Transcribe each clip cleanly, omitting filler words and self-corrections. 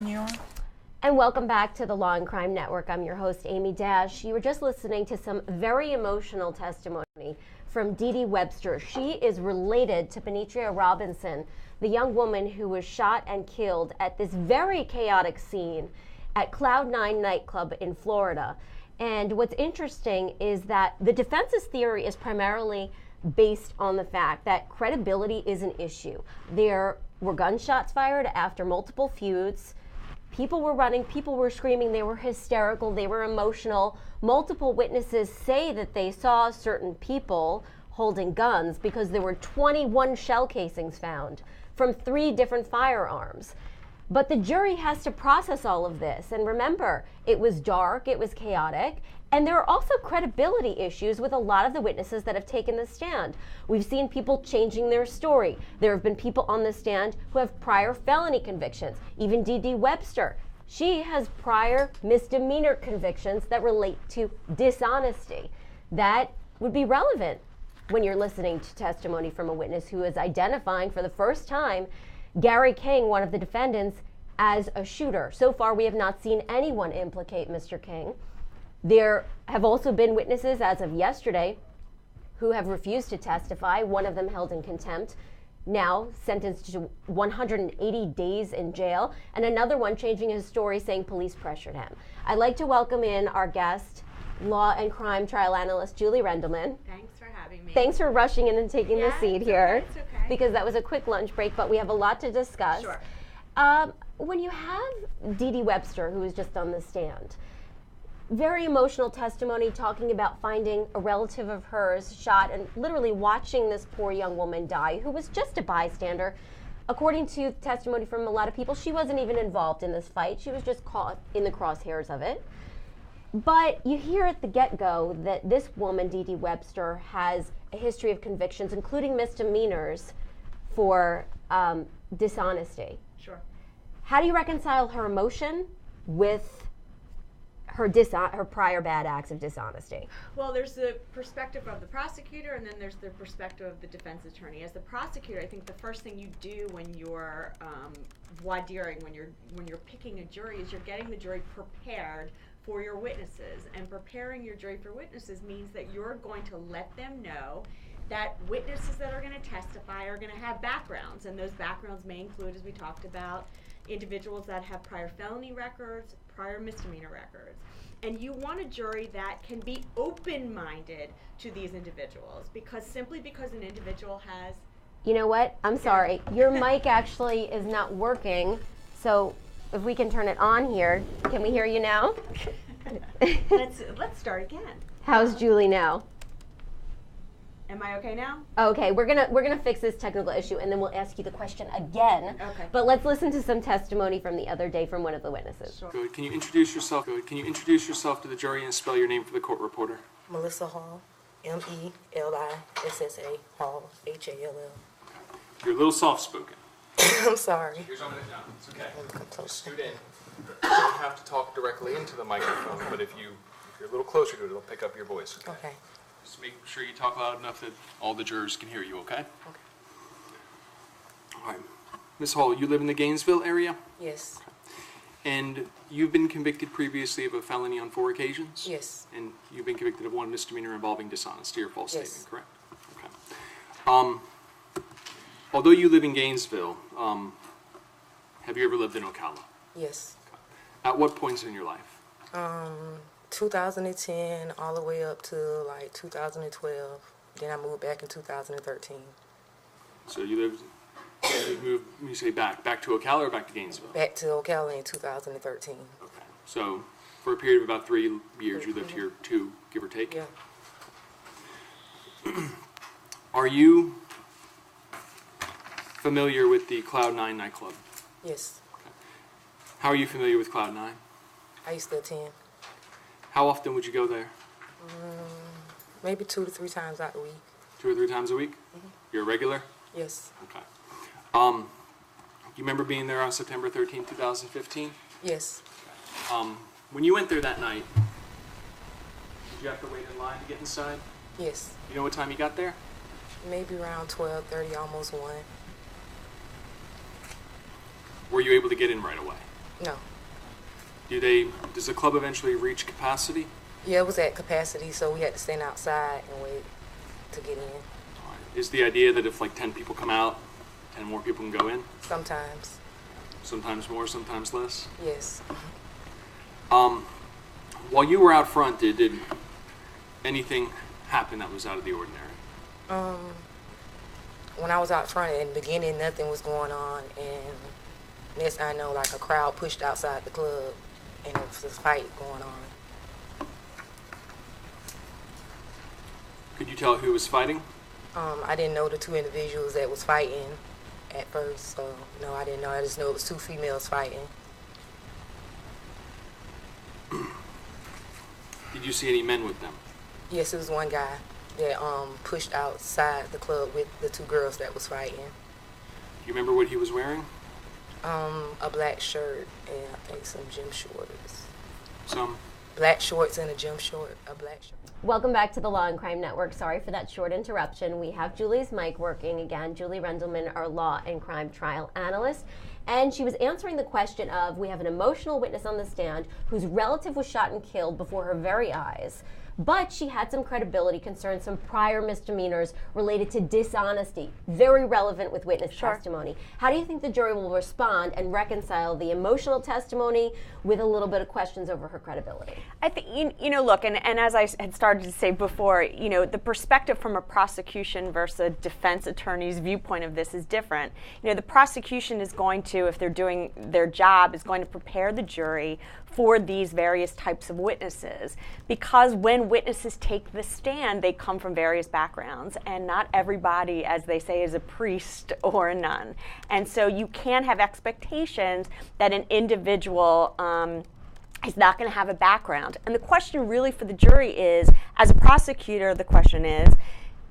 And welcome back to the Law and Crime Network. I'm your host, Amy Dash. You were just listening to some very emotional testimony from Dee Dee Webster. She is related to Benitria Robinson, the young woman who was shot and killed at this very chaotic scene at Cloud 9 nightclub in Florida. And what's interesting is that the defense's theory is primarily based on the fact that credibility is an issue. There were gunshots fired after multiple feuds. People were running, people were screaming, they were hysterical, they were emotional. Multiple witnesses say that they saw certain people holding guns because there were 21 shell casings found from 3 different firearms. But the jury has to process all of this. And remember, it was dark, it was chaotic, and there are also credibility issues with a lot of the witnesses that have taken the stand. We've seen people changing their story. There have been people on the stand who have prior felony convictions. Even Dee Dee Webster, she has prior misdemeanor convictions that relate to dishonesty. That would be relevant when you're listening to testimony from a witness who is identifying for the first time Gary King, one of the defendants, as a shooter. So far, we have not seen anyone implicate Mr. King. There have also been witnesses, as of yesterday, who have refused to testify, one of them held in contempt, now sentenced to 180 days in jail, and another one changing his story, saying police pressured him. I'd like to welcome in our guest, Law and Crime trial analyst Julie Rendelman. Thanks for having me. Thanks for rushing in and taking the seat here. It's okay. Because that was a quick lunch break, but we have a lot to discuss. Sure. When you have Dee Dee Webster, who was just on the stand, very emotional testimony talking about finding a relative of hers shot and literally watching this poor young woman die, who was just a bystander. According to testimony from a lot of people, she wasn't even involved in this fight. She was just caught in the crosshairs of it. But you hear at the get-go that this woman, Dee Dee Webster, has a history of convictions, including misdemeanors, for dishonesty. Sure. How do you reconcile her emotion with her prior bad acts of dishonesty? Well, there's the perspective of the prosecutor, and then there's the perspective of the defense attorney. As the prosecutor, I think the first thing you do when you're voir direing, when you're picking a jury, is you're getting the jury prepared for your witnesses. And preparing your jury for witnesses means that you're going to let them know that witnesses that are going to testify are going to have backgrounds, and those backgrounds may include, as we talked about, individuals that have prior felony records, prior misdemeanor records. And you want a jury that can be open-minded to these individuals, because simply because an individual has... You know what? I'm sorry. Your mic actually is not working, so if we can turn it on here. Can we hear you now? Let's start again. How's Julie now? Am I okay now? Okay, we're gonna fix this technical issue, and then we'll ask you the question again. Okay. But let's listen to some testimony from the other day from one of the witnesses. Sure. Good. Can you introduce yourself? Good. Can you introduce yourself to the jury and spell your name for the court reporter? Melissa Hall, Melissa Hall, Hall. You're a little soft-spoken. I'm sorry. Here's what I'm gonna do. It's okay. Come closer. Just scoot in. You don't have to talk directly into the microphone, but if you're a little closer to it, it'll pick up your voice. Okay. Just make sure you talk loud enough that all the jurors can hear you, okay? Okay. All right. Ms. Hall, you live in the Gainesville area? Yes. And you've been convicted previously of a felony on 4 occasions? Yes. And you've been convicted of 1 misdemeanor involving dishonesty or false Yes. statement, correct? Okay. Although you live in Gainesville, have you ever lived in Ocala? Yes. At what points in your life? 2010 all the way up to like 2012. Then I moved back in 2013. So you moved, when you say back to Ocala or back to Gainesville? Back to Ocala in 2013. Okay. So for a period of about 3 years, you lived here too, give or take? Yeah. Are you familiar with the Cloud 9 nightclub? Yes. Okay. How are you familiar with Cloud 9? I used to attend. How often would you go there? Maybe 2 to 3 times out the week. 2 or 3 times a week? Mm-hmm. You're a regular? Yes. Okay. You remember being there on September 13, 2015? Yes. When you went there that night, did you have to wait in line to get inside? Yes. You know what time you got there? Maybe around 12:30, almost 1. Were you able to get in right away? No. Does the club eventually reach capacity? Yeah, it was at capacity, so we had to stand outside and wait to get in. Is the idea that if like 10 people come out, 10 more people can go in? Sometimes. Sometimes more, sometimes less? Yes. While you were out front, did anything happen that was out of the ordinary? When I was out front in the beginning, nothing was going on, and next I know, like a crowd pushed outside the club, and there was this fight going on. Could you tell who was fighting? I didn't know the two individuals that was fighting at first, so no, I didn't know. I just know it was two females fighting. Did you see any men with them? Yes, it was one guy that pushed outside the club with the two girls that was fighting. Do you remember what he was wearing? A black shirt and I think some gym shorts. Some? Black shorts and a gym short, a black shirt. Welcome back to the Law and Crime Network. Sorry for that short interruption. We have Julie's mic working again. Julie Rendelman, our Law and Crime trial analyst. And she was answering the question of, we have an emotional witness on the stand whose relative was shot and killed before her very eyes. But she had some credibility concerns, some prior misdemeanors related to dishonesty, very relevant with witness testimony. How do you think the jury will respond and reconcile the emotional testimony with a little bit of questions over her credibility? I think, look, and as I had started to say before, the perspective from a prosecution versus a defense attorney's viewpoint of this is different. The prosecution is going to, if they're doing their job, is going to prepare the jury for these various types of witnesses, because when witnesses take the stand, they come from various backgrounds, and not everybody, as they say, is a priest or a nun. And so you can have expectations that an individual is not going to have a background. And the question really for the jury is, as a prosecutor, the question is,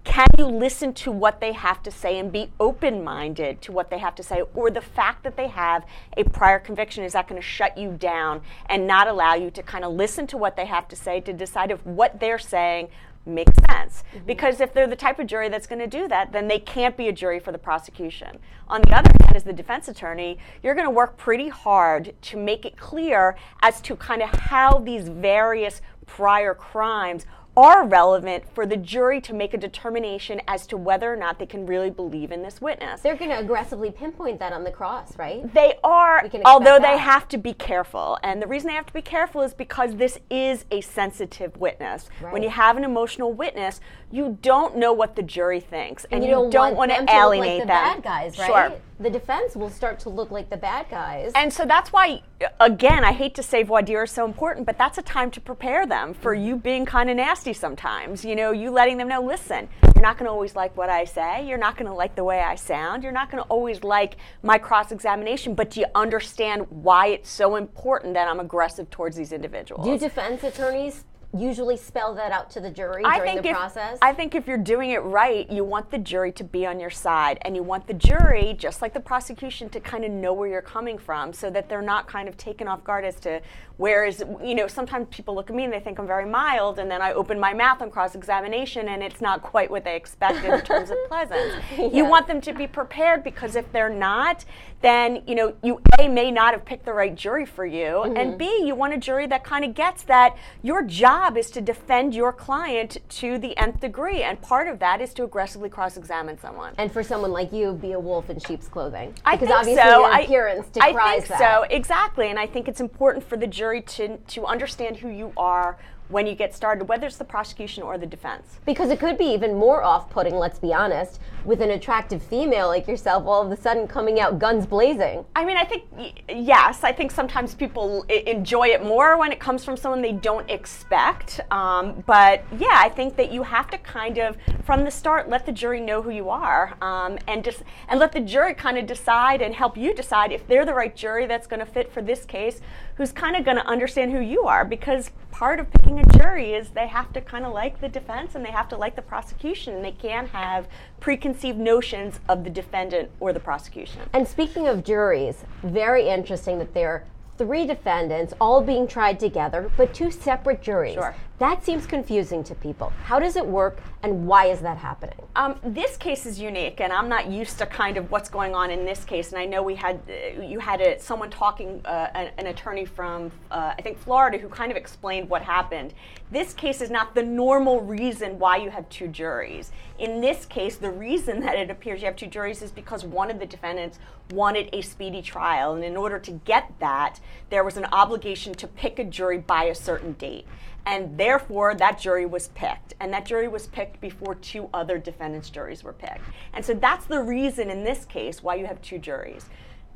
can you listen to what they have to say and be open-minded to what they have to say? Or the fact that they have a prior conviction, is that going to shut you down and not allow you to kind of listen to what they have to say to decide if what they're saying makes sense? Because if they're the type of jury that's going to do that, then they can't be a jury for the prosecution. On the other hand, as the defense attorney, you're going to work pretty hard to make it clear as to kind of how these various prior crimes are relevant for the jury to make a determination as to whether or not they can really believe in this witness. They're going to aggressively pinpoint that on the cross, right? They are, We can expect although that. they have to be careful. And the reason they have to be careful is because this is a sensitive witness. Right. When you have an emotional witness, you don't know what the jury thinks, and you don't want them to alienate look like the them. bad guys, right? Sure. The defense will start to look like the bad guys. And so that's why, again, I hate to say voir dire is so important, but that's a time to prepare them for you being kind of nasty sometimes. You letting them know, listen, you're not going to always like what I say. You're not going to like the way I sound. You're not going to always like my cross-examination, but do you understand why it's so important that I'm aggressive towards these individuals? Do defense attorneys usually spell that out to the jury during the process? I think if you're doing it right, you want the jury to be on your side, and you want the jury, just like the prosecution, to kind of know where you're coming from, so that they're not kind of taken off guard as to where is, sometimes people look at me and they think I'm very mild, and then I open my mouth on cross-examination and it's not quite what they expected in terms of pleasance. Yeah. You want them to be prepared, because if they're not, then you A, may not have picked the right jury for you, and B, you want a jury that kind of gets that your job is to defend your client to the nth degree, and part of that is to aggressively cross-examine someone. And for someone like you, be a wolf in sheep's clothing. I Because think obviously so. your appearance decries I think that. so, exactly, and I think it's important for the jury to understand who you are when you get started, whether it's the prosecution or the defense. Because it could be even more off-putting, let's be honest, with an attractive female like yourself all of a sudden coming out guns blazing. I mean, I think, yes, I think sometimes people enjoy it more when it comes from someone they don't expect. But yeah, I think that you have to kind of, from the start, let the jury know who you are, and let the jury kind of decide and help you decide if they're the right jury that's going to fit for this case, who's kind of going to understand who you are. Because part of picking a jury is they have to kind of like the defense and they have to like the prosecution, and they can't have preconceived notions of the defendant or the prosecution. And speaking of juries, very interesting that they're 3 defendants all being tried together, but 2 separate juries. Sure. That seems confusing to people. How does it work, and why is that happening? This case is unique, and I'm not used to kind of what's going on in this case. And I know you had someone talking, an attorney from I think Florida, who kind of explained what happened. This case is not the normal reason why you have 2 juries. In this case, the reason that it appears you have 2 juries is because one of the defendants wanted a speedy trial, and in order to get that, there was an obligation to pick a jury by a certain date. And therefore, that jury was picked. And that jury was picked before 2 other defendants' juries were picked. And so that's the reason in this case why you have 2 juries.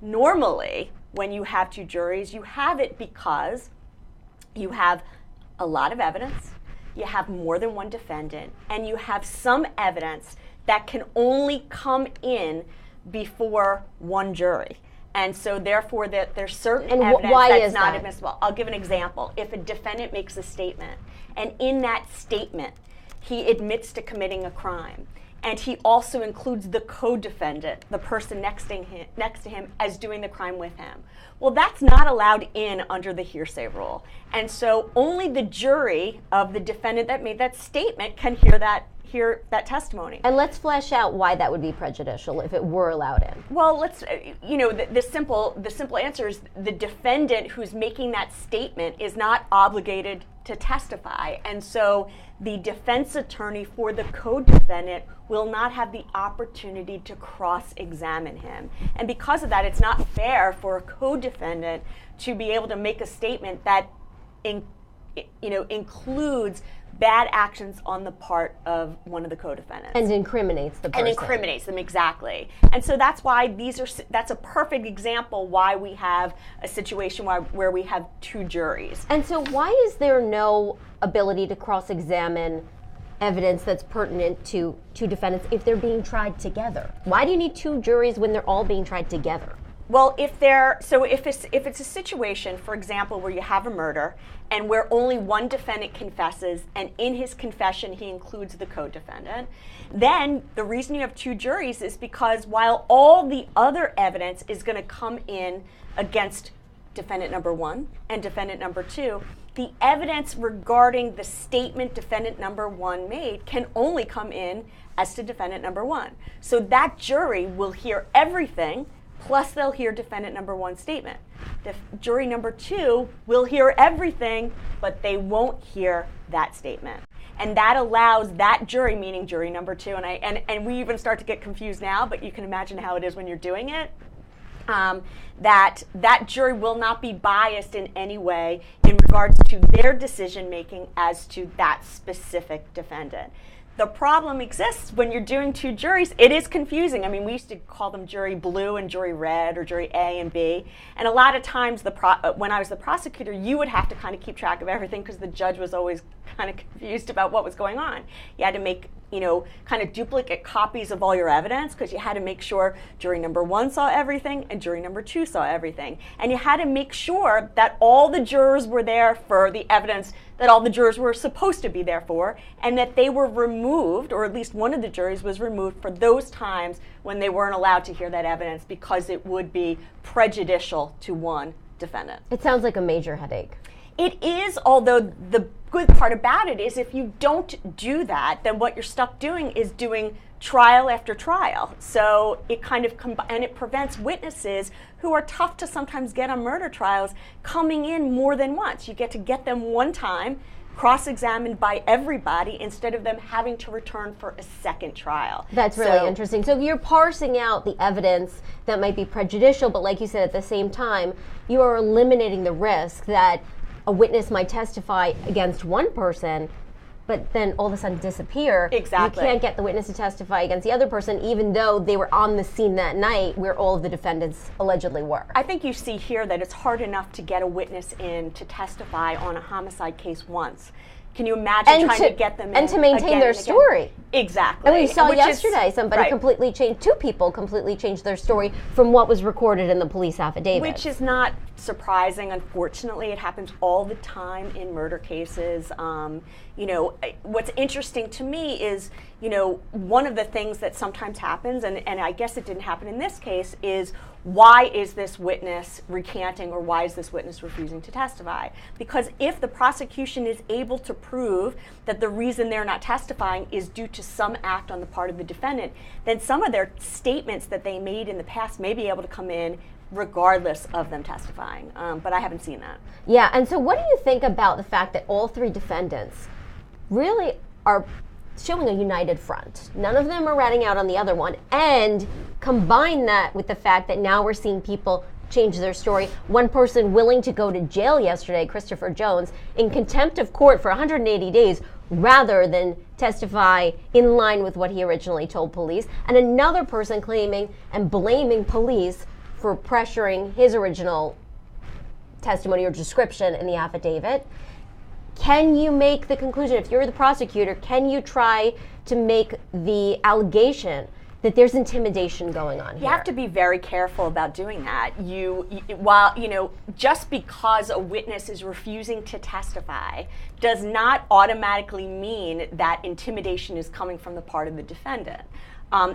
Normally, when you have 2 juries, you have it because you have a lot of evidence, you have more than one defendant, and you have some evidence that can only come in before one jury. And so therefore there's certain evidence that's not admissible. I'll give an example. If a defendant makes a statement, and in that statement he admits to committing a crime, and he also includes the co-defendant, the person next to him, as doing the crime with him, well, that's not allowed in under the hearsay rule. And so only the jury of the defendant that made that statement can hear that testimony. And let's flesh out why that would be prejudicial if it were allowed in. Well, the simple answer is the defendant who's making that statement is not obligated to testify. And so the defense attorney for the co-defendant will not have the opportunity to cross-examine him. And because of that, it's not fair for a co-defendant to be able to make a statement that includes bad actions on the part of one of the co-defendants. And incriminates the person. And incriminates them, exactly. And so that's why that's a perfect example why we have a situation where we have 2 juries. And so why is there no ability to cross-examine evidence that's pertinent to 2 defendants if they're being tried together? Why do you need 2 juries when they're all being tried together? Well, if it's a situation, for example, where you have a murder and where only one defendant confesses, and in his confession he includes the co-defendant, then the reason you have 2 juries is because while all the other evidence is going to come in against defendant number 1 and defendant number 2, the evidence regarding the statement defendant number 1 made can only come in as to defendant number 1. So that jury will hear everything, plus they'll hear defendant number 1's statement. Jury number 2 will hear everything, but they won't hear that statement. And that allows that jury, meaning jury number 2, and we even start to get confused now, but you can imagine how it is when you're doing it, that jury will not be biased in any way in regards to their decision making as to that specific defendant. The problem exists when you're doing 2 juries. It is confusing. I mean, we used to call them jury blue and jury red, or jury A and B. And a lot of times, when I was the prosecutor, you would have to kind of keep track of everything because the judge was always kind of confused about what was going on. You had to make, kind of duplicate copies of all your evidence because you had to make sure jury number 1 saw everything and jury number 2 saw everything. And you had to make sure that all the jurors were there for the evidence that all the jurors were supposed to be there for, and that they were removed, or at least one of the juries was removed for those times when they weren't allowed to hear that evidence because it would be prejudicial to one defendant. It sounds like a major headache. It is, although the good part about it is if you don't do that, then what you're stuck doing is doing trial after trial. So it kind of and it prevents witnesses who are tough to sometimes get on murder trials coming in more than once. You get to get them one time, cross-examined by everybody, instead of them having to return for a second trial. That's really interesting. So you're parsing out the evidence that might be prejudicial, but like you said, at the same time, you are eliminating the risk that a witness might testify against one person, but then all of a sudden disappear. Exactly. You can't get the witness to testify against the other person, even though they were on the scene that night where all of the defendants allegedly were. I think you see here that it's hard enough to get a witness in to testify on a homicide case once. Can you imagine trying to get them in and to maintain their story? Exactly. And we saw yesterday somebody completely changed, 2 people completely changed their story from what was recorded in the police affidavit. Which is not surprising, unfortunately. It happens all the time in murder cases. What's interesting to me is, one of the things that sometimes happens, and I guess it didn't happen in this case, is why is this witness recanting, or why is this witness refusing to testify? Because if the prosecution is able to prove that the reason they're not testifying is due to some act on the part of the defendant, then some of their statements that they made in the past may be able to come in regardless of them testifying. But I haven't seen that. Yeah, and so what do you think about the fact that all three defendants really are showing a united front? None of them are ratting out on the other one, and combine that with the fact that now we're seeing people change their story. One person willing to go to jail yesterday, Christopher Jones, in contempt of court for 180 days rather than testify in line with what he originally told police, and another person claiming and blaming police for pressuring his original testimony or description in the affidavit. Can you make the conclusion, if you're the prosecutor, can you try to make the allegation that there's intimidation going on here? You have to be very careful about doing that. While just because a witness is refusing to testify does not automatically mean that intimidation is coming from the part of the defendant.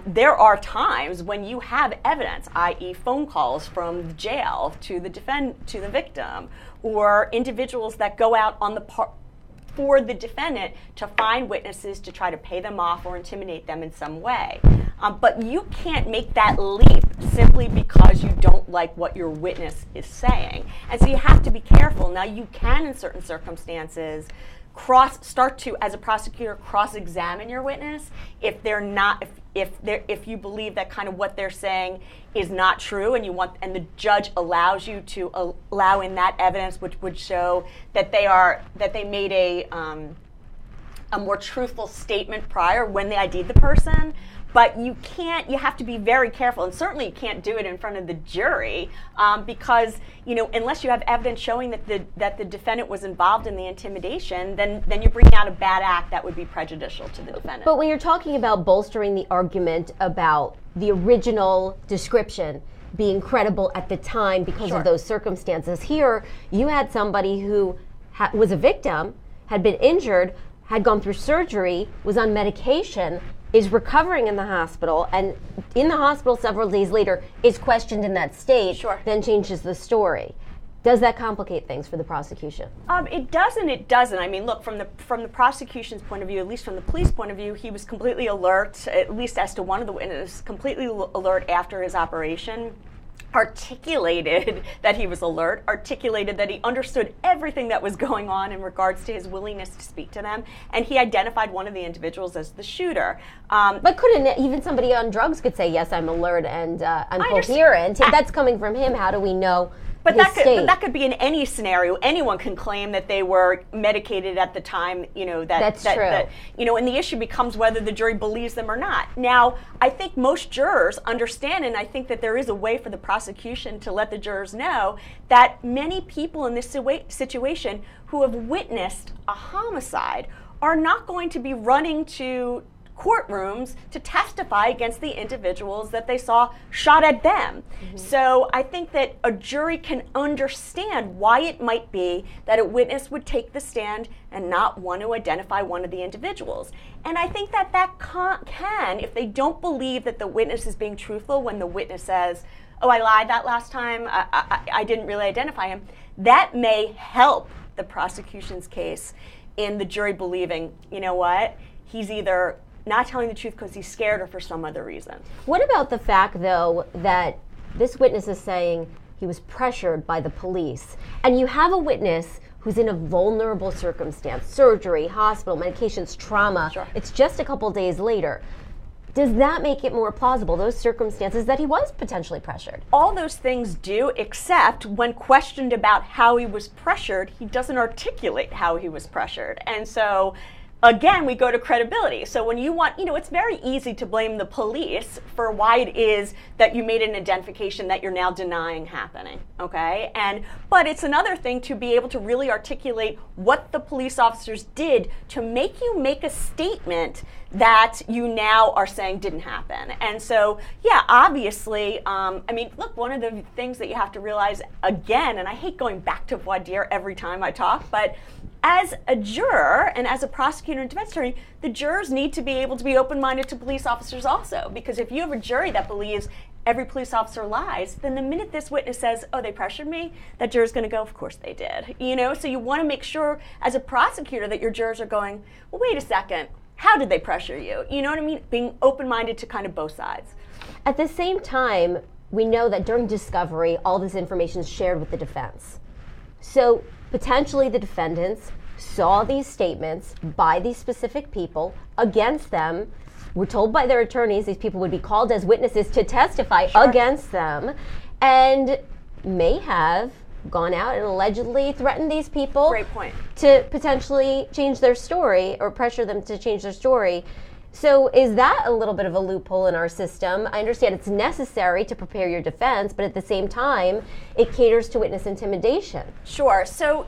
There are times when you have evidence, i.e. phone calls from the jail to the victim, or individuals that go out on the for the defendant to find witnesses to try to pay them off or intimidate them in some way. But you can't make that leap simply because you don't like what your witness is saying. And so you have to be careful. Now, you can, in certain circumstances, start to, as a prosecutor, cross-examine your witness if they're not, if you believe that kind of what they're saying is not true, and the judge allows you to allow in that evidence, which would show that they made a more truthful statement prior when they ID'd the person. But you have to be very careful, and certainly you can't do it in front of the jury because, unless you have evidence showing that the defendant was involved in the intimidation, then you're bringing out a bad act that would be prejudicial to the defendant. But when you're talking about bolstering the argument about the original description being credible at the time because Sure. of those circumstances, here you had somebody who was a victim, had been injured, had gone through surgery, was on medication, is recovering in the hospital, and in the hospital several days later is questioned in that state, Sure. then changes the story. Does that complicate things for the prosecution? It doesn't. It doesn't. I mean, look, from the prosecution's point of view, at least from the police point of view, he was completely alert, at least as to one of the witnesses, completely alert after his operation. Articulated that he was alert, articulated that he understood everything that was going on in regards to his willingness to speak to them, and he identified one of the individuals as the shooter. But couldn't even somebody on drugs could say, yes, I'm alert and I'm I understand. coherent? If that's coming from him, how do we know But his that state? could be in any scenario. Anyone can claim that they were medicated at the time. That's true. And the issue becomes whether the jury believes them or not. Now, I think most jurors understand, and I think that there is a way for the prosecution to let the jurors know that many people in this situation who have witnessed a homicide are not going to be running to courtrooms to testify against the individuals that they saw shot at them. Mm-hmm. So I think that a jury can understand why it might be that a witness would take the stand and not want to identify one of the individuals. And I think that can, if they don't believe that the witness is being truthful when the witness says, oh, I lied that last time, I didn't really identify him, that may help the prosecution's case in the jury believing, you know what, he's either not telling the truth because he's scared or for some other reason. What about the fact, though, that this witness is saying he was pressured by the police, and you have a witness who's in a vulnerable circumstance, surgery, hospital, medications, trauma, Sure. It's just a couple days later. Does that make it more plausible, those circumstances, that he was potentially pressured? All those things do, except when questioned about how he was pressured, he doesn't articulate how he was pressured. And so again, we go to credibility. So when you want, it's very easy to blame the police for why it is that you made an identification that you're now denying happening, okay? But it's another thing to be able to really articulate what the police officers did to make you make a statement that you now are saying didn't happen. And so, yeah, obviously, look, one of the things that you have to realize, again, and I hate going back to voir dire every time I talk, but as a juror and as a prosecutor and defense attorney, the jurors need to be able to be open-minded to police officers also. Because if you have a jury that believes every police officer lies, then the minute this witness says, oh, they pressured me, that juror's going to go, of course they did. So you want to make sure as a prosecutor that your jurors are going, well, wait a second, how did they pressure you? You know what I mean? Being open-minded to kind of both sides. At the same time, we know that during discovery, all this information is shared with the defense. So potentially the defendants saw these statements by these specific people against them. We're told by their attorneys these people would be called as witnesses to testify against them, and may have gone out and allegedly threatened these people. Great point. To potentially change their story or pressure them to change their story. So is that a little bit of a loophole in our system? I understand it's necessary to prepare your defense, but at the same time, it caters to witness intimidation. Sure. So,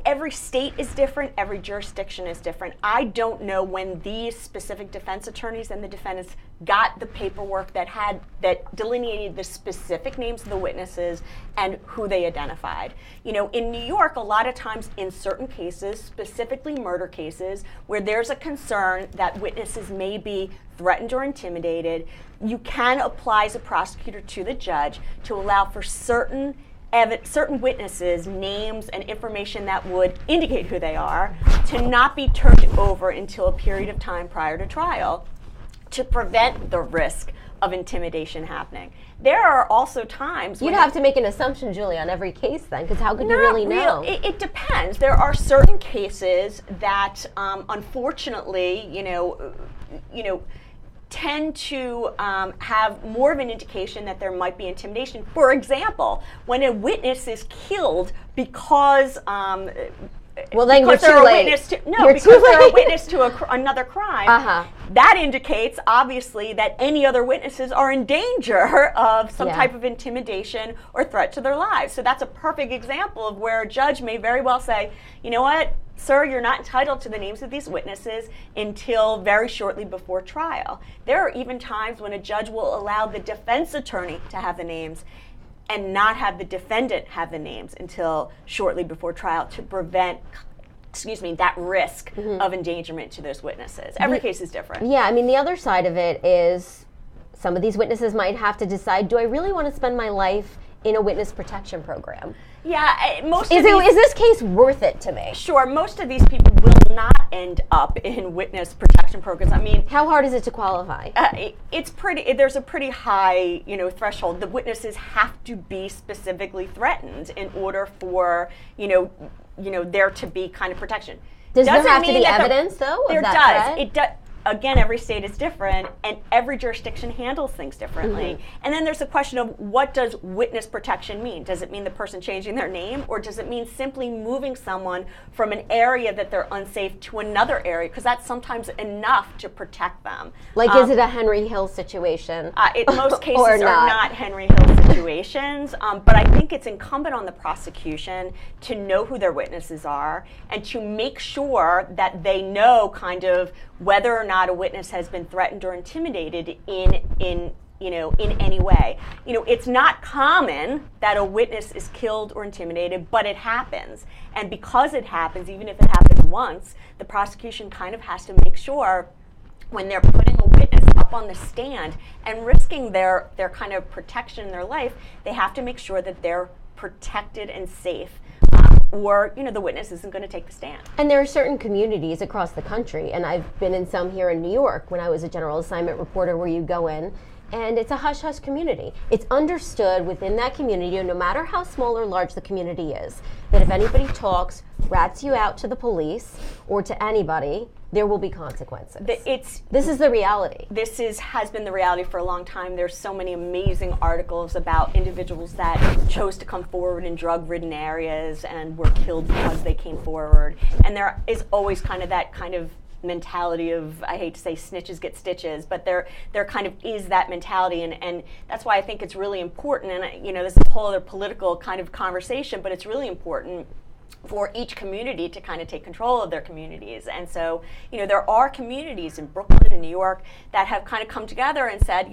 every state is different. Every jurisdiction is different. I don't know when these specific defense attorneys and the defendants got the paperwork that delineated the specific names of the witnesses and who they identified. In New York, a lot of times in certain cases, specifically murder cases, where there's a concern that witnesses may be threatened or intimidated, you can apply as a prosecutor to the judge to allow for certain witnesses' names and information that would indicate who they are to not be turned over until a period of time prior to trial, to prevent the risk of intimidation happening. There are also times You'd have to make an assumption, Julie, on every case then, because how could you really know? It depends. There are certain cases that, unfortunately, tend to have more of an indication that there might be intimidation. For example, when a witness is killed because well, then because you're they're too a late. witness to You're because too they're a late. witness to another crime. That indicates obviously that any other witnesses are in danger of some type of intimidation or threat to their lives. So that's a perfect example of where a judge may very well say, you know what, sir, you're not entitled to the names of these witnesses until very shortly before trial. There are even times when a judge will allow the defense attorney to have the names and not have the defendant have the names until shortly before trial to prevent, that risk of endangerment to those witnesses. Every case is different. Yeah, I mean, the other side of it is some of these witnesses might have to decide, do I really want to spend my life in a witness protection program? Yeah, Is this case worth it to me? Sure, most of these people will not end up in witness protection programs. I mean, how hard is it to qualify? There's a pretty high, threshold. The witnesses have to be specifically threatened in order for, there to be kind of protection. Does there have to be evidence, though, of that threat? It does. Again, every state is different, and every jurisdiction handles things differently. And then there's the question of, what does witness protection mean? Does it mean the person changing their name, or does it mean simply moving someone from an area that they're unsafe to another area? Because that's sometimes enough to protect them. Like, is it a Henry Hill situation? Most cases are not Henry Hill situations, but I think it's incumbent on the prosecution to know who their witnesses are and to make sure that they know kind of whether or not a witness has been threatened or intimidated in any way. It's not common that a witness is killed or intimidated, but it happens. And because it happens, even if it happens once, the prosecution kind of has to make sure when they're putting a witness up on the stand and risking their kind of protection in their life, they have to make sure that they're protected and safe. Or, the witness isn't going to take the stand. And there are certain communities across the country, and I've been in some here in New York when I was a general assignment reporter, where you go in, and it's a hush-hush community. It's understood within that community, no matter how small or large the community is, that if anybody talks, rats you out to the police or to anybody, there will be consequences. This is the reality. This has been the reality for a long time. There's so many amazing articles about individuals that chose to come forward in drug-ridden areas and were killed because they came forward. And there is always kind of that kind of mentality of, I hate to say snitches get stitches, but there kind of is that mentality, and that's why I think it's really important, and this is a whole other political kind of conversation, but it's really important for each community to kind of take control of their communities. And so, there are communities in Brooklyn and New York that have kind of come together and said,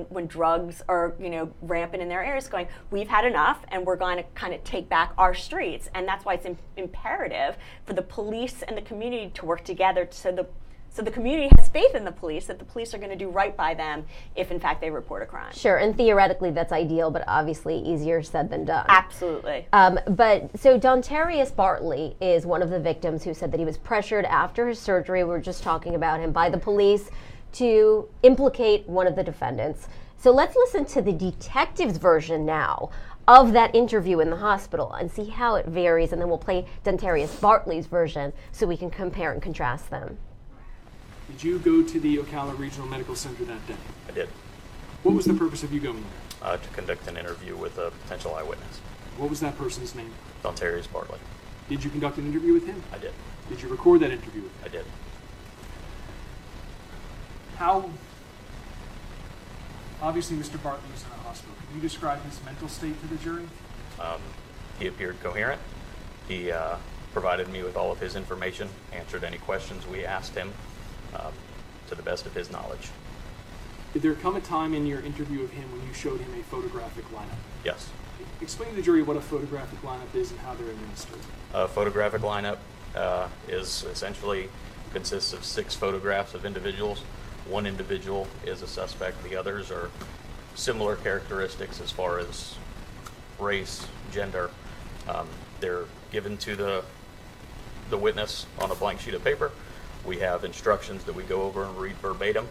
when drugs are, rampant in their areas, going, we've had enough and we're going to kind of take back our streets. And that's why it's imperative for the police and the community to work together so So the community has faith in the police that the police are going to do right by them if, in fact, they report a crime. Sure, and theoretically that's ideal, but obviously easier said than done. Absolutely. But so Dontarius Bartley is one of the victims who said that he was pressured after his surgery, we were just talking about him, by the police to implicate one of the defendants. So let's listen to the detective's version now of that interview in the hospital and see how it varies, and then we'll play Dontarius Bartley's version so we can compare and contrast them. Did you go to the Ocala Regional Medical Center that day? I did. What was the purpose of you going there? To conduct an interview with a potential eyewitness, What was that person's name? Dontarius Bartley. Did you conduct an interview with him? I did. Did you record that interview with him? I did. How, obviously Mr. Bartley was in a hospital. Can you describe his mental state to the jury? He appeared coherent. He provided me with all of his information, answered any questions we asked him to the best of his knowledge. Did there come a time in your interview of him when you showed him a photographic lineup? Yes. Explain to the jury what a photographic lineup is and how they're administered. A photographic lineup is essentially consists of 6 photographs of individuals. One individual is a suspect. The others are similar characteristics as far as race, gender. They're given to the witness on a blank sheet of paper. We have instructions that we go over and read verbatim.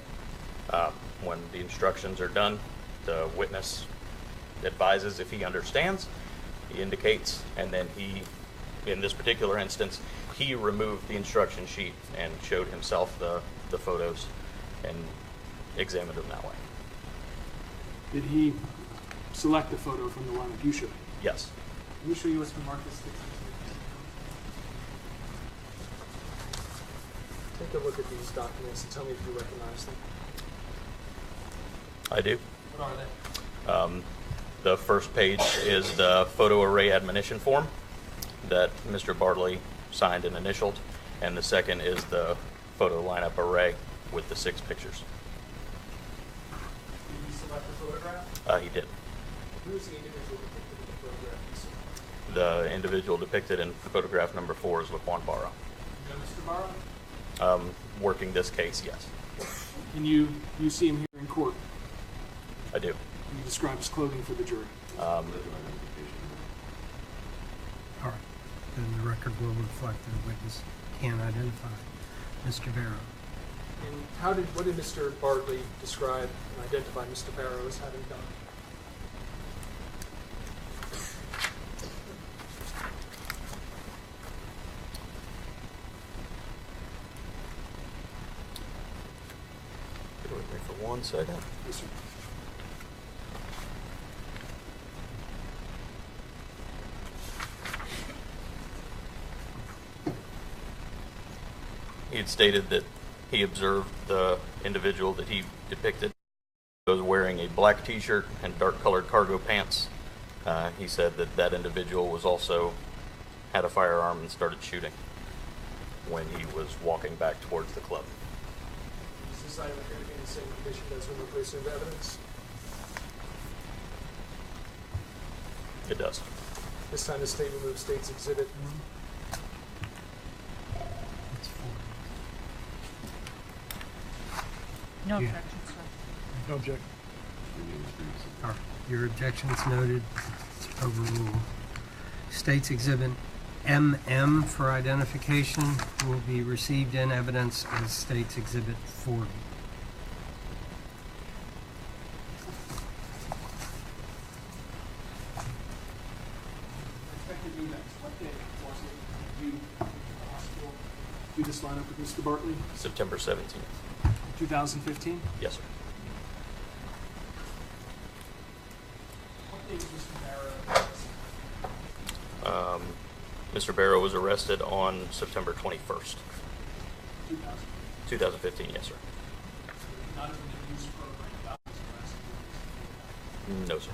When the instructions are done, the witness advises if he understands, he indicates, and then he, in this particular instance, he removed the instruction sheet and showed himself the photos and examined them that way. Did he select a photo from the lineup you showed him? Yes. Can you show you what's been marked as 6? Take a look at these documents and tell me if you recognize them. I do. What are they? The first page is the photo array admonition form that Mr. Bartley signed and initialed, and the second is the photo lineup array with the 6 pictures. Did he select a photograph? He did. Who's the individual depicted in the photograph you saw? The individual depicted in photograph number 4 is Laquan Barrow. You know Mr. Barrow? Working this case, yes. Can you see him here in court? I do. Can you describe his clothing for the jury? All right, then the record will reflect that the witness can identify Mr. Barrow. And what did Mr. Bartley describe and identify Mr. Barrow as having done? Bear with me for 1 second. Yes, sir. He had stated that he observed the individual that he depicted was wearing a black t-shirt and dark-colored cargo pants. He said that that individual was also had a firearm and started shooting when he was walking back towards the club. Is this item appear to be in the same condition as when we're placing the evidence? It does. This time the state removed state's exhibit. It's 4. No Yeah. objection, sir. No objection. All right, your objection's noted. It's overruled. State's exhibit MM for identification will be received in evidence as State's exhibit 40. What day was it you hospital do this lineup with Mr. Bartley? September 17th. 2015? Yes, sir. What day was Mr. Barrow arrested? Mr. Barrow was arrested on September 21st, 2000. 2015. Yes, sir. Not in the news program about his arrest. No, sir.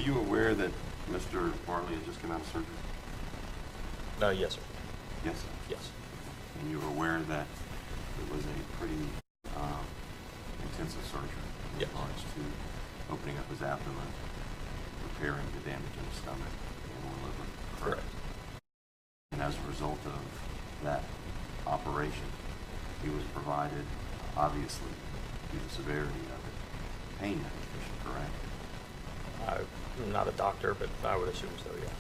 you aware that Mr. Bartley had just come out of surgery? Yes, sir. Yes, sir. Yes. And you were aware that it was a pretty intensive surgery in Yes. regards to opening up his abdomen, repairing the damage in his stomach and liver. Correct. And as a result of that operation, he was provided, obviously, due to the severity of it, pain medication, correct? I'm not a doctor, but I would assume so, yes.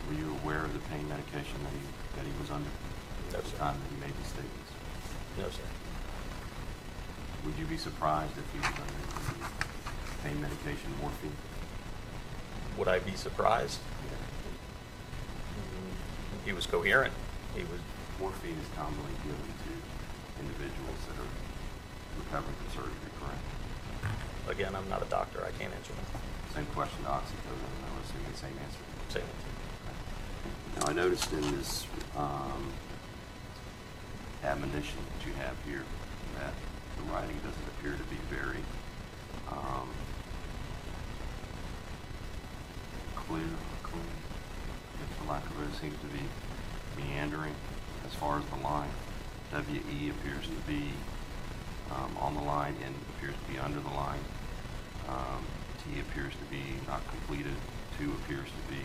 Were you aware of the pain medication that he was under No, at the sir. time that he made these statements? No, sir. Would you be surprised if he was under the pain medication morphine? Would I be surprised? He was coherent. He was. Morphine is commonly given to individuals that are recovering from surgery, correct? Again, I'm not a doctor. I can't answer that. Same question to oxycodone, and I'm assuming the same answer. Same answer. Now, I noticed in this admonition that you have here that the writing doesn't appear to be very clear, for lack of it, seems to be meandering as far as the line. WE appears to be on the line and appears to be under the line. T appears to be not completed. 2 appears to be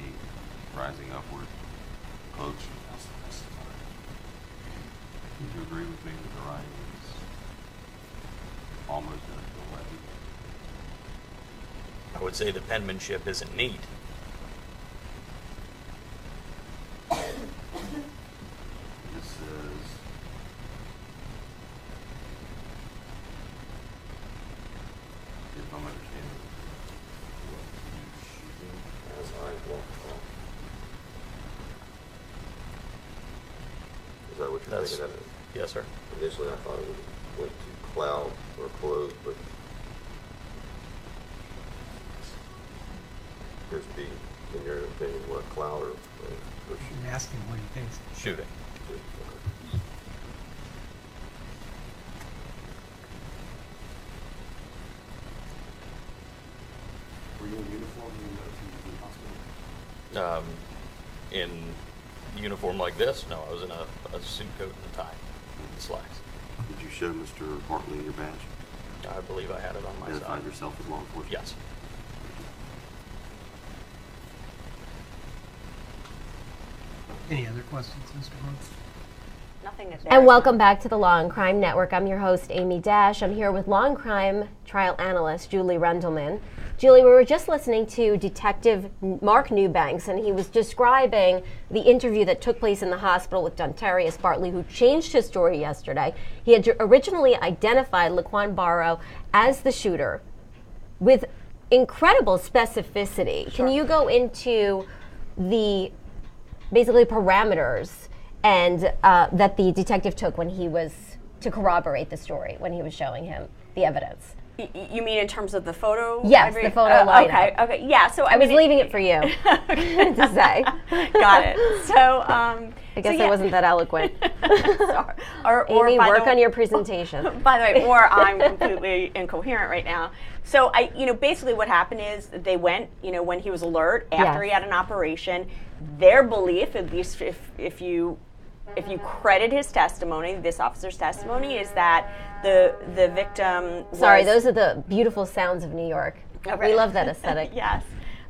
rising upward. Coach, would you agree with me that the writing is almost in a delay? I would say the penmanship isn't neat. This says, if I'm understanding, as I walk off. Is that what you're That's- thinking of it? Yes, sir. Initially, I thought it went to cloud or close, but appears to be, in your opinion, what, cloud or You ask him what he thinks. Shooting. Were you in uniform when you went to the hospital? In uniform like this? No, I was in a suit coat and a tie and slacks. Did you show Mr. Bartley your badge? I believe I had it on my Identified side. yourself as law enforcement? Yes. Any other questions, Mr. Hunt? Nothing that And welcome back to the Law and Crime Network. I'm your host, Amy Dash. I'm here with Law and Crime trial analyst Julie Rendelman. Julie, we were just listening to Detective Mark Newbanks, and he was describing the interview that took place in the hospital with Dontarius Bartley, who changed his story yesterday. He had originally identified Laquan Barrow as the shooter with incredible specificity. Sure. Can you go into the basically parameters and that the detective took when he was to corroborate the story, when he was showing him the evidence? You mean in terms of the photo? Yes, the photo lineup. Okay, yeah. So I was leaving it for you to say. Got it. So I guess I wasn't that eloquent. Sorry. Or Amy, by work the- on your presentation. By the way, or I'm completely incoherent right now. So basically what happened is that they went, when he was alert after he Yes. had an operation. Their belief, at least if you credit his testimony, this officer's testimony, is that the victim was... Sorry, those are the beautiful sounds of New York. Okay. We love that aesthetic. Yes,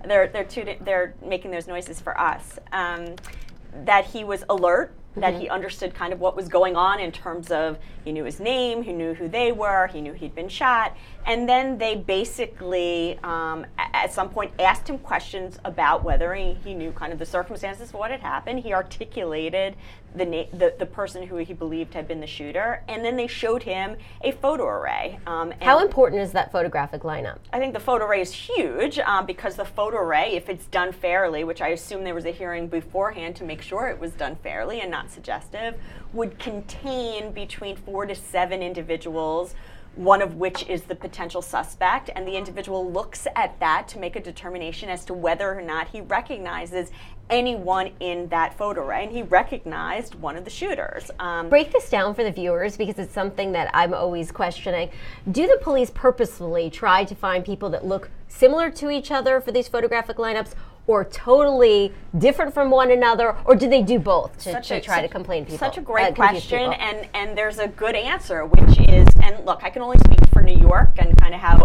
they're making those noises for us. That he was alert, that he understood kind of what was going on in terms of he knew his name, he knew who they were, he knew he'd been shot, and then they basically at some point asked him questions about whether he knew kind of the circumstances of what had happened. He articulated the person who he believed had been the shooter, and then they showed him a photo array. How important is that photographic lineup? I think the photo array is huge because the photo array, if it's done fairly, which I assume there was a hearing beforehand to make sure it was done fairly and not suggestive, would contain between 4 to 7 individuals one of which is the potential suspect, and the individual looks at that to make a determination as to whether or not he recognizes anyone in that photo array, and he recognized one of the shooters. Break this down for the viewers, because it's something that I'm always questioning. Do the police purposefully try to find people that look similar to each other for these photographic lineups, or totally different from one another, or do they do both to try to complain people? Such a great question, and there's a good answer, which is, and look, I can only speak for New York and kind of how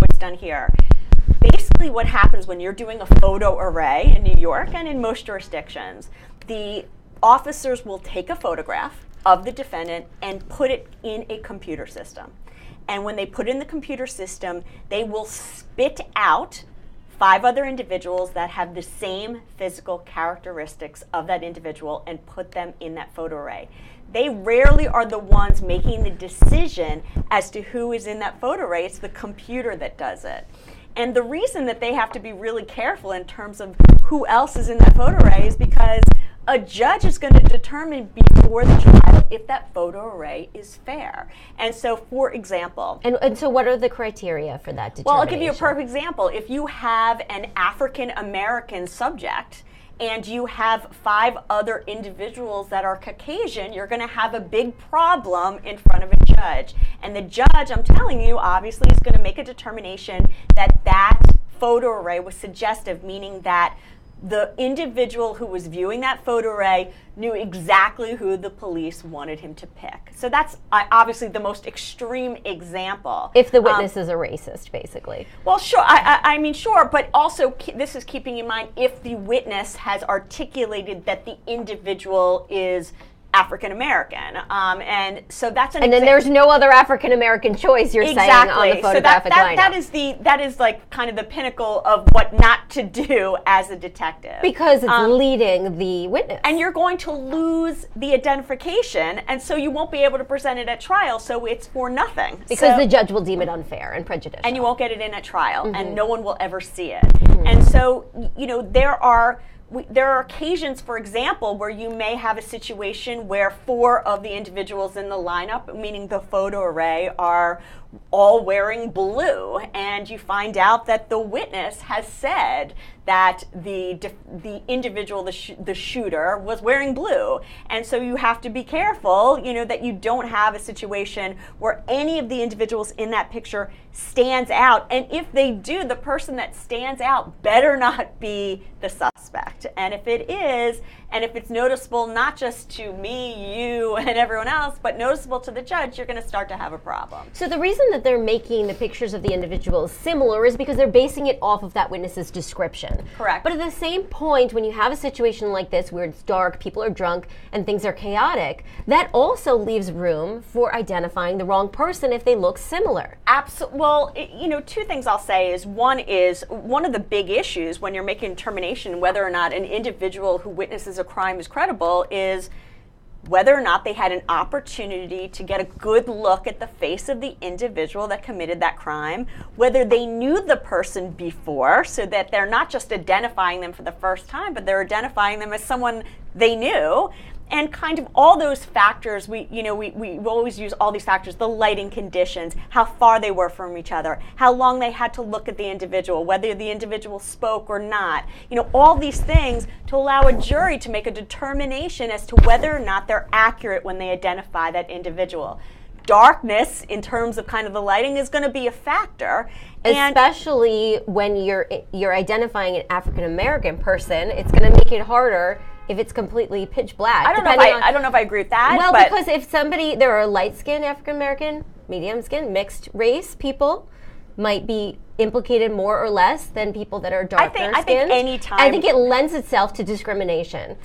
it's done here. Basically what happens when you're doing a photo array in New York and in most jurisdictions, the officers will take a photograph of the defendant and put it in a computer system. And when they put it in the computer system, they will spit out 5 other individuals that have the same physical characteristics of that individual and put them in that photo array. They rarely are the ones making the decision as to who is in that photo array. It's the computer that does it. And the reason that they have to be really careful in terms of who else is in that photo array is because a judge is going to determine before the trial if that photo array is fair. And so, for example... And so what are the criteria for that determination? Well, I'll give you a perfect example. If you have an African-American subject and you have 5 other individuals that are Caucasian, you're going to have a big problem in front of a judge. And the judge, I'm telling you, obviously is going to make a determination that that photo array was suggestive, meaning that the individual who was viewing that photo array knew exactly who the police wanted him to pick. So that's obviously the most extreme example. If the witness is a racist, basically. Well, sure. I mean, sure, but also this is keeping in mind if the witness has articulated that the individual is African American, and so that's an. And then there's no other African American choice. You're saying on the photographic lineup. So that is like kind of the pinnacle of what not to do as a detective, because it's leading the witness, and you're going to lose the identification, and so you won't be able to present it at trial. So it's for nothing because the judge will deem it unfair and prejudicial, and you won't get it in at trial, and no one will ever see it. And so there are occasions, for example, where you may have a situation where 4 of the individuals in the lineup, meaning the photo array, are all wearing blue, and you find out that the witness has said that the individual, the shooter, was wearing blue. And so you have to be careful, that you don't have a situation where any of the individuals in that picture stands out. And if they do, the person that stands out better not be the suspect. And if it is, and if it's noticeable not just to me, you, and everyone else, but noticeable to the judge, you're going to start to have a problem. So the reason that they're making the pictures of the individuals similar is because they're basing it off of that witness's description. Correct. But at the same point, when you have a situation like this where it's dark, people are drunk, and things are chaotic, that also leaves room for identifying the wrong person if they look similar. Absolutely. Well, 2 things I'll say is one of the big issues when you're making a determination whether or not an individual who witnesses a crime is credible is whether or not they had an opportunity to get a good look at the face of the individual that committed that crime, whether they knew the person before, so that they're not just identifying them for the first time, but they're identifying them as someone they knew. And kind of all those factors, we always use all these factors, the lighting conditions, how far they were from each other, how long they had to look at the individual, whether the individual spoke or not. All these things to allow a jury to make a determination as to whether or not they're accurate when they identify that individual. Darkness, in terms of kind of the lighting, is going to be a factor. Especially when you're identifying an African American person, it's going to make it harder if it's completely pitch black. I don't know if I agree with that. Well, because if there are light-skinned African American, medium-skinned, mixed race people might be implicated more or less than people that are darker skinned. I think it lends itself to discrimination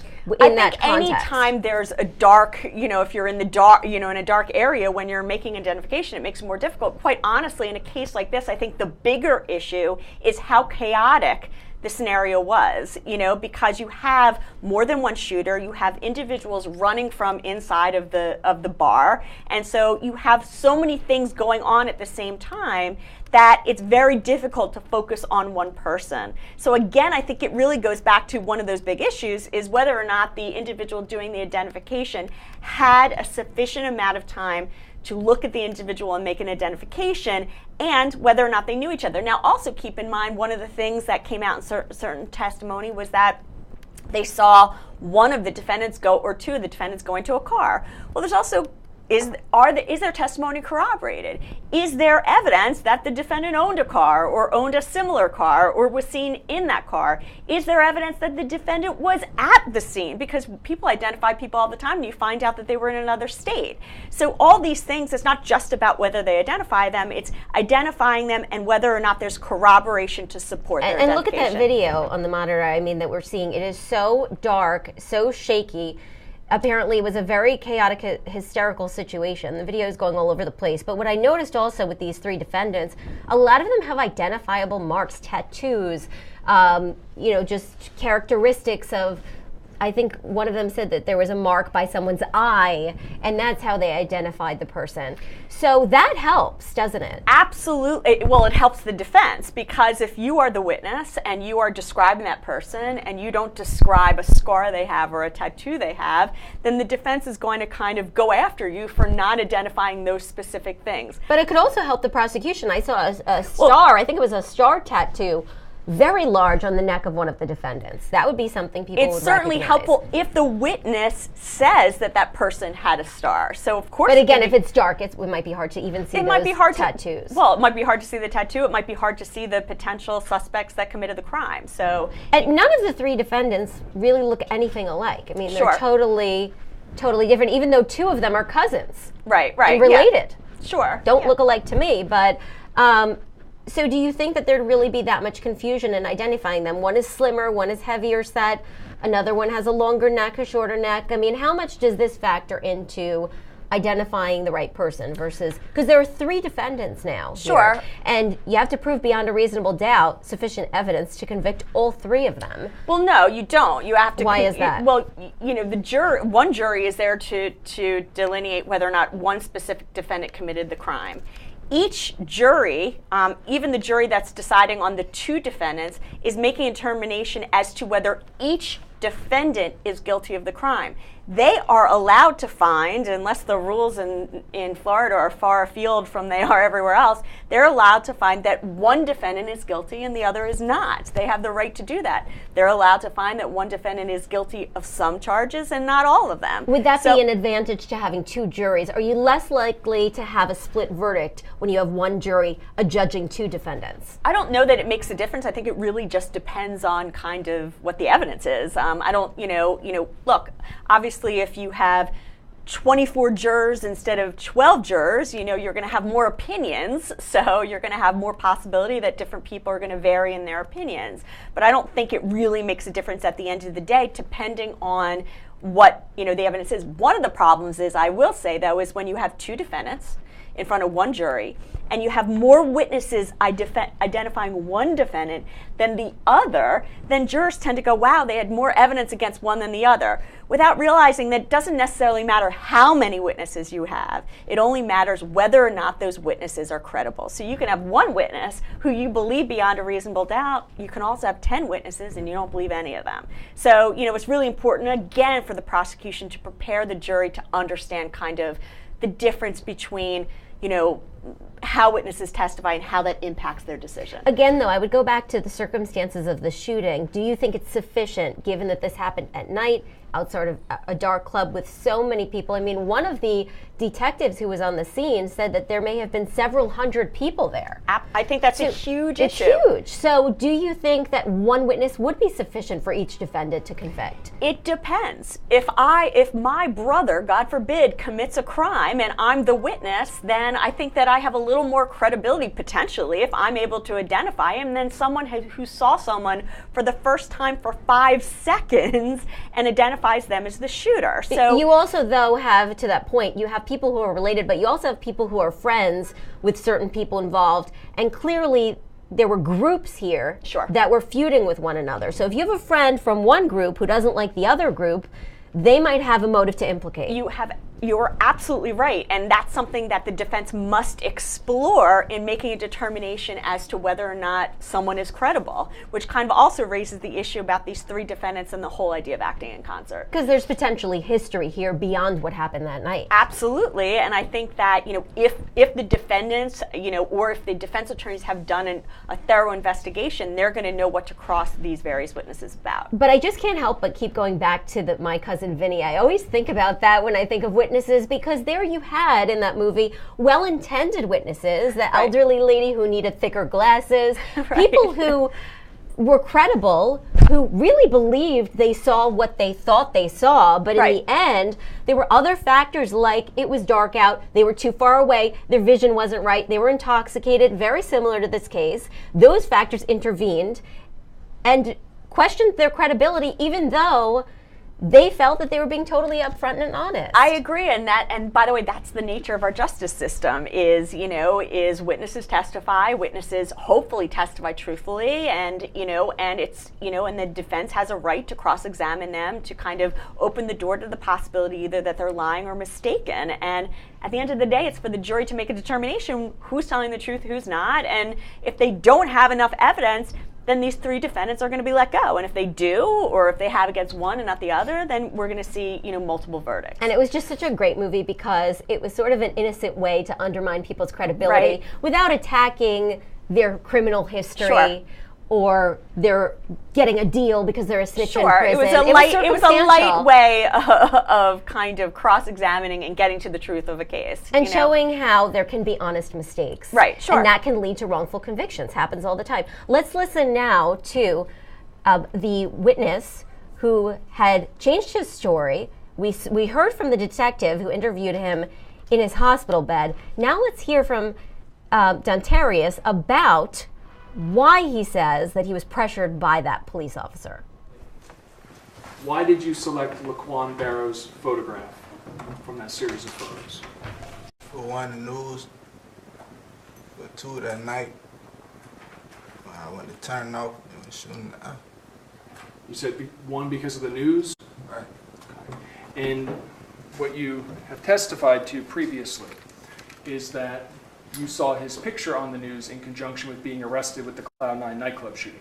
in that context. Anytime there's a dark, if you're in the dark, in a dark area when you're making identification, it makes it more difficult. Quite honestly, in a case like this, I think the bigger issue is how chaotic the scenario was, because you have more than one shooter, you have individuals running from inside of the bar, and so you have so many things going on at the same time that it's very difficult to focus on one person. So again, I think it really goes back to one of those big issues is whether or not the individual doing the identification had a sufficient amount of time to look at the individual and make an identification, and whether or not they knew each other. Now, also keep in mind, one of the things that came out in certain testimony was that they saw one of the defendants go, or two of the defendants go into a car. Well, there's also, is their testimony corroborated? Is there evidence that the defendant owned a car or owned a similar car or was seen in that car? Is there evidence that the defendant was at the scene? Because people identify people all the time and you find out that they were in another state. So all these things, it's not just about whether they identify them, it's identifying them and whether or not there's corroboration to support their And look at identification. that video on the monitor, I mean, that we're seeing. It is so dark, so shaky. Apparently, it was a very chaotic, hysterical situation. The video is going all over the place. But what I noticed also with these three defendants, a lot of them have identifiable marks, tattoos, just characteristics of, I think one of them said that there was a mark by someone's eye, and that's how they identified the person. So that helps, doesn't it? Absolutely. Well, it helps the defense, because if you are the witness and you are describing that person and you don't describe a scar they have or a tattoo they have, then the defense is going to kind of go after you for not identifying those specific things. But it could also help the prosecution. I saw a star, I think it was a star tattoo, very large on the neck of one of the defendants. That would be something people would It's certainly recognize. helpful if the witness says that that person had a star. So of course, But again, if it's dark, it might be hard to even see those tattoos. It might be hard to see the tattoo. It might be hard to see the potential suspects that committed the crime. So, and none of the three defendants really look anything alike. I mean, they're totally different, even though two of them are cousins. Right, and related. Yeah. Sure. Don't look alike to me, but so do you think that there'd really be that much confusion in identifying them? One is slimmer, one is heavier set, another one has a longer neck, a shorter neck. I mean, how much does this factor into identifying the right person versus, because there are three defendants now. Sure. Here, and you have to prove beyond a reasonable doubt sufficient evidence to convict all three of them. Well, no, you don't. You have to. Why is that? Well, one jury is there to delineate whether or not one specific defendant committed the crime. Each jury, even the jury that's deciding on the two defendants, is making a determination as to whether each defendant is guilty of the crime. They are allowed to find, unless the rules in Florida are far afield from they are everywhere else, they're allowed to find that one defendant is guilty and the other is not. They have the right to do that. They're allowed to find that one defendant is guilty of some charges and not all of them. Would that be an advantage to having two juries? Are you less likely to have a split verdict when you have one jury adjudging two defendants? I don't know that it makes a difference. I think it really just depends on kind of what the evidence is. I don't, look, obviously if you have 24 jurors instead of 12 jurors, you're going to have more opinions, so you're going to have more possibility that different people are going to vary in their opinions. But I don't think it really makes a difference at the end of the day, depending on what the evidence is. One of the problems is, I will say though, is when you have two defendants in front of one jury, and you have more witnesses identifying one defendant than the other, then jurors tend to go, wow, they had more evidence against one than the other, without realizing that it doesn't necessarily matter how many witnesses you have. It only matters whether or not those witnesses are credible. So you can have one witness who you believe beyond a reasonable doubt. You can also have 10 witnesses and you don't believe any of them. So, it's really important, again, for the prosecution to prepare the jury to understand kind of the difference between how witnesses testify and how that impacts their decision. Again, though, I would go back to the circumstances of the shooting. Do you think it's sufficient, given that this happened at night, outside of a dark club with so many people? I mean, one of the detectives who was on the scene said that there may have been several hundred people there. I think that's a huge issue. It's huge. So do you think that one witness would be sufficient for each defendant to convict? It depends. If my brother, God forbid, commits a crime and I'm the witness, then I think that I have a little more credibility potentially if I'm able to identify him than someone who saw someone for the first time for 5 seconds and identifies them as the shooter. So you also, though, have, to that point, you have people who are related, but you also have people who are friends with certain people involved, and clearly there were groups here that were feuding with one another. So if you have a friend from one group who doesn't like the other group, they might have a motive to implicate. You have You're absolutely right, and that's something that the defense must explore in making a determination as to whether or not someone is credible, which kind of also raises the issue about these 3 defendants and the whole idea of acting in concert. Because there's potentially history here beyond what happened that night. Absolutely, and I think that if the defendants, or if the defense attorneys have done a thorough investigation, they're going to know what to cross these various witnesses about. But I just can't help but keep going back to My Cousin Vinny. I always think about that when I think of witnesses, because there you had in that movie well-intended witnesses, the elderly lady who needed thicker glasses, people who were credible, who really believed they saw what they thought they saw, but in the end, there were other factors like it was dark out, they were too far away, their vision wasn't right, they were intoxicated, very similar to this case. Those factors intervened and questioned their credibility, even though they felt that they were being totally upfront and honest. I agree, and by the way, that's the nature of our justice system. Is witnesses testify, witnesses hopefully testify truthfully, and and the defense has a right to cross-examine them to kind of open the door to the possibility either that they're lying or mistaken. And at the end of the day, it's for the jury to make a determination who's telling the truth, who's not, and if they don't have enough evidence, then these 3 defendants are going to be let go. And if they do, or if they have against one and not the other, then we're going to see, multiple verdicts. And it was just such a great movie because it was sort of an innocent way to undermine people's credibility without attacking their criminal history or they're getting a deal because they're a snitch in prison. It was a light way of kind of cross-examining and getting to the truth of a case. And showing how there can be honest mistakes. Right, sure. And that can lead to wrongful convictions. Happens all the time. Let's listen now to the witness who had changed his story. We heard from the detective who interviewed him in his hospital bed. Now let's hear from Dontarius about why he says that he was pressured by that police officer. Why did you select Laquan Barrow's photograph from that series of photos? For one, the news. For 2, that night, when I went to turn off and was shooting out. You said 1 because of the news? Right. And what you have testified to previously is that you saw his picture on the news in conjunction with being arrested with the Cloud9 nightclub shooting.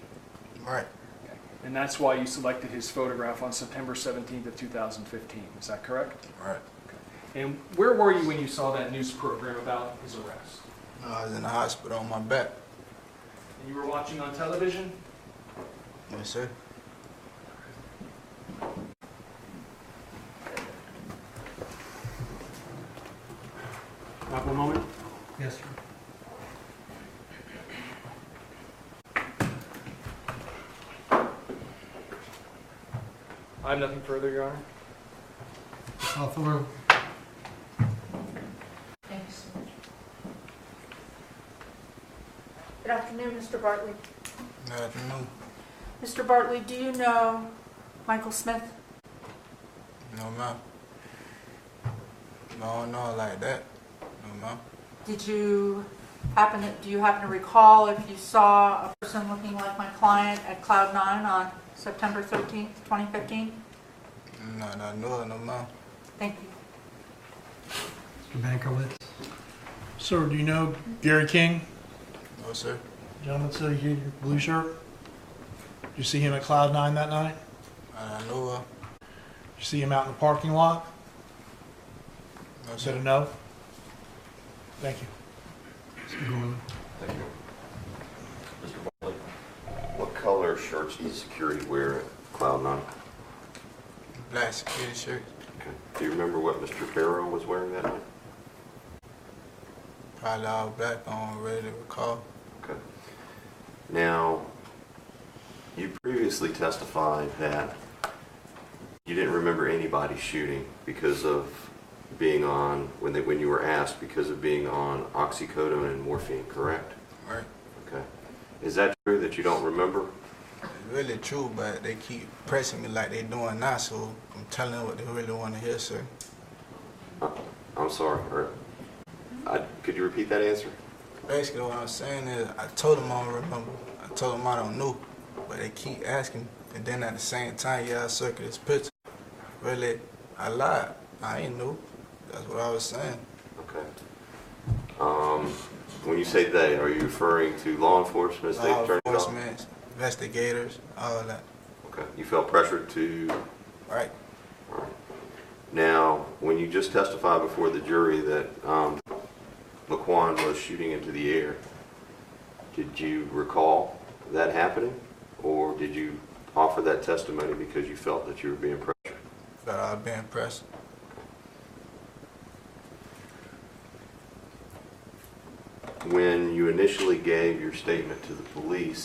Right. Okay. And that's why you selected his photograph on September 17th of 2015. Is that correct? Right. Okay. And where were you when you saw that news program about his arrest? I was in the hospital on my back. And you were watching on television? Yes, sir. Have one moment. Yes, sir. I have nothing further, Your Honor. Hawthorne. Thanks. Good afternoon, Mr. Bartley. Good afternoon. Mr. Bartley, do you know Michael Smith? No, ma'am. No, like that. No, ma'am. Do you happen to recall if you saw a person looking like my client at Cloud9 on September 13th, 2015? No, no, ma'am. Thank you. Mr. Bankowitz. Sir, do you know Gary King? No, sir. Gentleman sitting here in your blue shirt? Did you see him at Cloud9 that night? I know her. Did you see him out in the parking lot? No, Is that sir. a no? Thank you. Mr. Gorman. Thank you. Mr. Bartley, what color shirts does security wear at Cloud9? Black security shirt. Okay. Do you remember what Mr. Barrow was wearing that night? Probably all black, I don't really recall. Okay. Now, you previously testified that you didn't remember anybody shooting because of being on, when you were asked, because of being on oxycodone and morphine, correct? Right. Okay. Is that true that you don't remember? It's really true, but they keep pressing me like they're doing now, so I'm telling them what they really want to hear, sir. I'm sorry. Could you repeat that answer? Basically what I'm saying is, I told them I don't remember. I told them I don't know, but they keep asking, and then at the same time, yeah, I circle this picture. Really, I lied. I ain't know. That's what I was saying. Okay. When you say they, are you referring to law enforcement, state Law attorney's office? enforcement, investigators, all of that. Okay. You felt pressured to... Right. All right. Now, when you just testified before the jury that Laquan was shooting into the air, did you recall that happening? Or did you offer that testimony because you felt that you were being pressured? Felt I was being pressed. When you initially gave your statement to the police,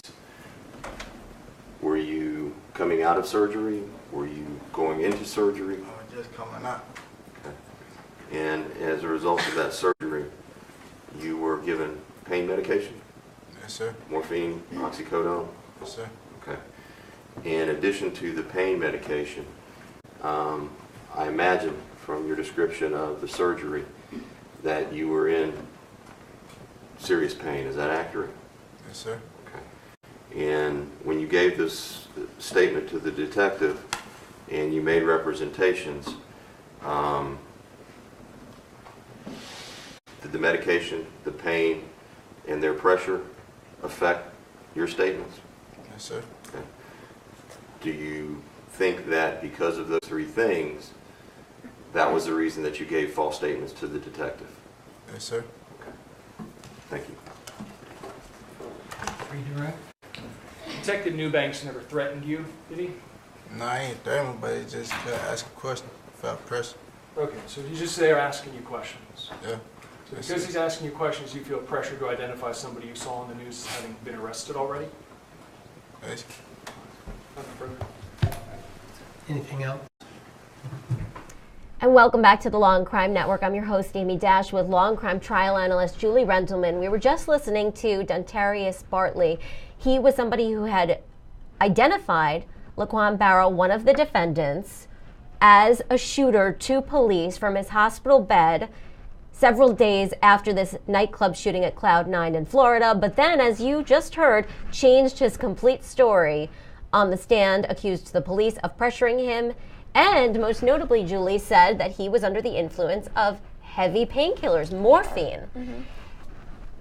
were you coming out of surgery? Were you going into surgery? I was just coming out. Okay. And as a result of that surgery, you were given pain medication? Yes, sir. Morphine, oxycodone? Yes, sir. Okay. In addition to the pain medication, I imagine from your description of the surgery that you were in serious pain. Is that accurate? Yes, sir. Okay. And when you gave this statement to the detective and you made representations, did the medication, the pain, and their pressure affect your statements? Yes, sir. Okay. Do you think that because of those three things, that was the reason that you gave false statements to the detective? Yes, sir. Thank you. Redirect. Detective Newbanks never threatened you, did he? No, I ain't threatening, but he just could ask a question. Felt pressure. Okay, so he's just there asking you questions. Yeah. So because he's asking you questions, you feel pressure to identify somebody you saw on the news as having been arrested already? Yes. Nothing further. Anything else? And welcome back to the Law and Crime Network. I'm your host, Amy Dash, with Law and Crime trial analyst Julie Rendelman. We were just listening to Dontarius Bartley. He was somebody who had identified Laquan Barrow, one of the defendants, as a shooter to police from his hospital bed several days after this nightclub shooting at Cloud 9 in Florida. But then, as you just heard, changed his complete story on the stand, accused the police of pressuring him, and most notably, Julie said that he was under the influence of heavy painkillers, morphine. Mm-hmm.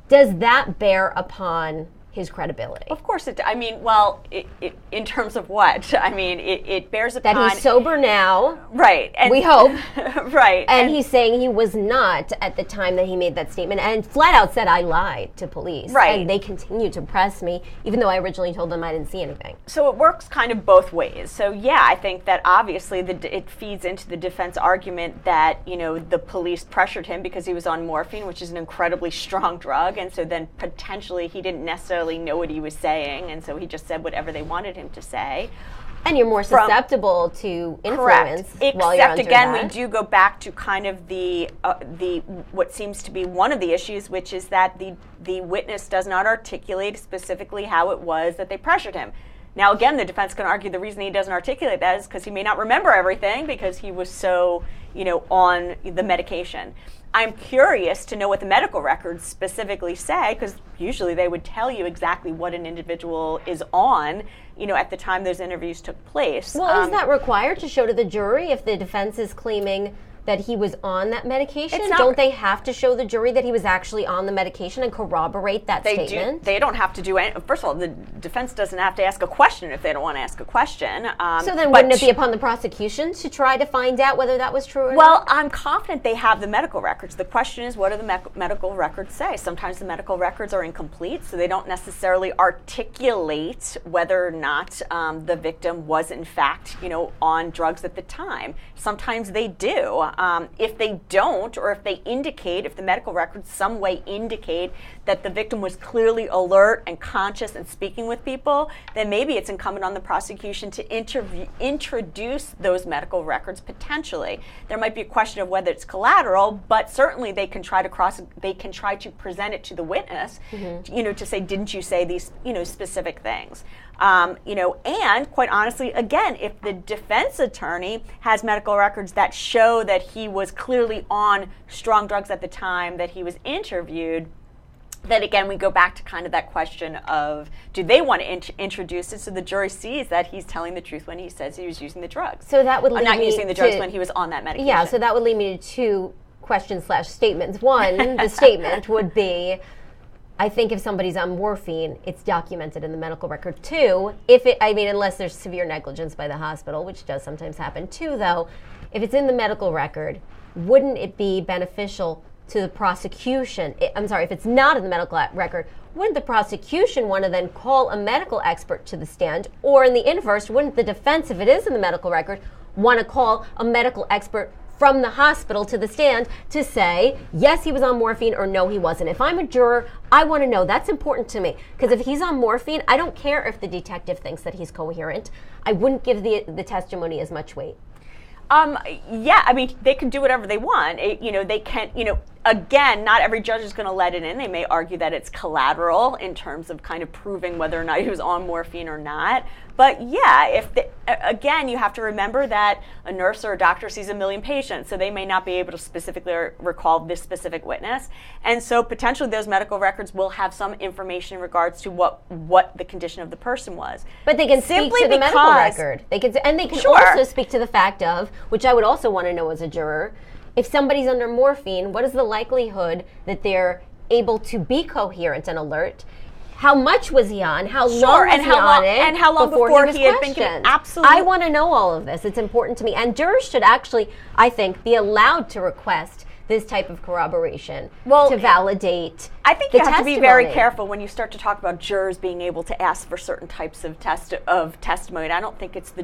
Does that bear upon his credibility? Of course it does. I mean, well, in terms of what? I mean, it bears upon... That he's sober now. Right. And we hope. Right. And he's saying he was not at the time that he made that statement, and flat out said, I lied to police. Right. And they continue to press me, even though I originally told them I didn't see anything. So it works kind of both ways. So yeah, I think that obviously it feeds into the defense argument that, you know, the police pressured him because he was on morphine, which is an incredibly strong drug, and so then potentially he didn't necessarily know what he was saying, and so he just said whatever they wanted him to say. And you're more susceptible to influence. Correct. While you're under again, that. we do go back to kind of the what seems to be one of the issues, which is that the witness does not articulate specifically how it was that they pressured him. Now, again, the defense can argue the reason he doesn't articulate that is because he may not remember everything because he was so, you know, on the medication. I'm curious to know what the medical records specifically say, because usually they would tell you exactly what an individual is on, you know, at the time those interviews took place. Well, is that required to show to the jury if the defense is claiming that he was on that medication? Don't they have to show the jury that he was actually on the medication and corroborate that statement? They don't have to do any. First of all, the defense doesn't have to ask a question if they don't want to ask a question. So then wouldn't it be upon the prosecution to try to find out whether that was true or not? Well, I'm confident they have the medical records. The question is, what do the medical records say? Sometimes the medical records are incomplete, so they don't necessarily articulate whether or not the victim was in fact, you know, on drugs at the time. Sometimes they do. If they don't, or if they indicate, if the medical records some way indicate that the victim was clearly alert and conscious and speaking with people, then maybe it's incumbent on the prosecution to introduce those medical records potentially. There might be a question of whether it's collateral, but certainly they can try to present it to the witness, you know, to say, didn't you say these, you know, specific things? You know, and quite honestly, again, if the defense attorney has medical records that show that he was clearly on strong drugs at the time that he was interviewed, then again, we go back to kind of that question of, do they want to introduce it so the jury sees that he's telling the truth when he says he was using the drugs? So that would lead not me using the drugs when he was on that medication. Yeah, so that would lead me to questions/statements. One, the statement would be, I think if somebody's on morphine, it's documented in the medical record. Two, unless there's severe negligence by the hospital, which does sometimes happen. Two, though, if it's in the medical record, wouldn't it be beneficial to the prosecution? If it's not in the medical record, wouldn't the prosecution want to then call a medical expert to the stand? Or in the inverse, wouldn't the defense, if it is in the medical record, want to call a medical expert from the hospital to the stand to say, yes, he was on morphine, or no, he wasn't? If I'm a juror, I want to know. That's important to me. Because if he's on morphine, I don't care if the detective thinks that he's coherent. I wouldn't give the testimony as much weight. Yeah, I mean, they can do whatever they want. They can't, again, not every judge is going to let it in. They may argue that it's collateral in terms of kind of proving whether or not he was on morphine or not. But yeah, again, you have to remember that a nurse or a doctor sees a million patients, so they may not be able to specifically recall this specific witness. And so potentially those medical records will have some information in regards to what the condition of the person was. But they can speak to the medical record. They can also speak to the fact of, which I would also want to know as a juror, if somebody's under morphine, what is the likelihood that they're able to be coherent and alert? How much was he on? How long was he on it? And how long before he had been given? Absolutely. I want to know all of this. It's important to me. And jurors should actually, I think, be allowed to request this type of corroboration to validate. I think you have to be very careful when you start to talk about jurors being able to ask for certain types of testimony. And I don't think it's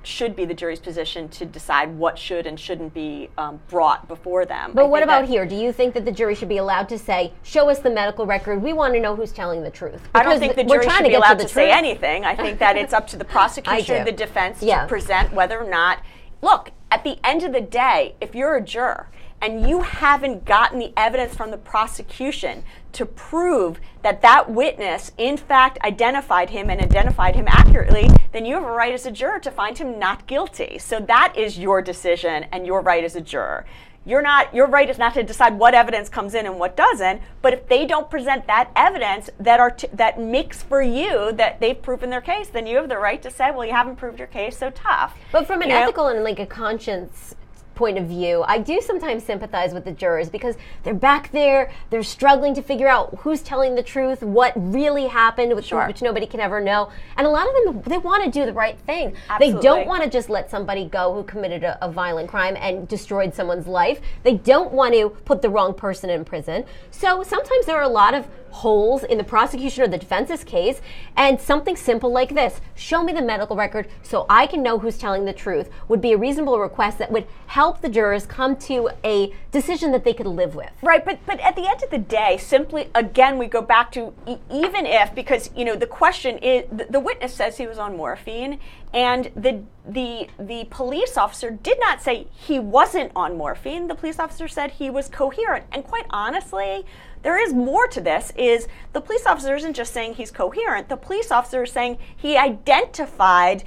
should be the jury's position to decide what should and shouldn't be brought before them. But what about here? Do you think that the jury should be allowed to say, show us the medical record, we want to know who's telling the truth? Because I don't think the jury should be allowed to say anything. I think that it's up to the prosecution or the defense to present whether or not, look, at the end of the day, if you're a juror and you haven't gotten the evidence from the prosecution to prove that that witness in fact identified him and identified him accurately, then you have a right as a juror to find him not guilty. So that is your decision and your right as a juror. Your right is not to decide what evidence comes in and what doesn't, but if they don't present that evidence that makes for you that they've proven their case, then you have the right to say, well, you haven't proved your case, so tough. But from an ethical and like a conscience point of view, I do sometimes sympathize with the jurors because they're back there, they're struggling to figure out who's telling the truth, what really happened, which nobody can ever know. And a lot of them, they want to do the right thing. Absolutely. They don't want to just let somebody go who committed a violent crime and destroyed someone's life. They don't want to put the wrong person in prison. So sometimes there are a lot of holes in the prosecution or the defense's case, and something simple like this, show me the medical record so I can know who's telling the truth, would be a reasonable request that would help the jurors come to a decision that they could live with. Right, but at the end of the day, simply, again, we go back to even if, because, the question is, the witness says he was on morphine, and the police officer did not say he wasn't on morphine. The police officer said he was coherent, and quite honestly, there is more to this. Is the police officer isn't just saying he's coherent. The police officer is saying he identified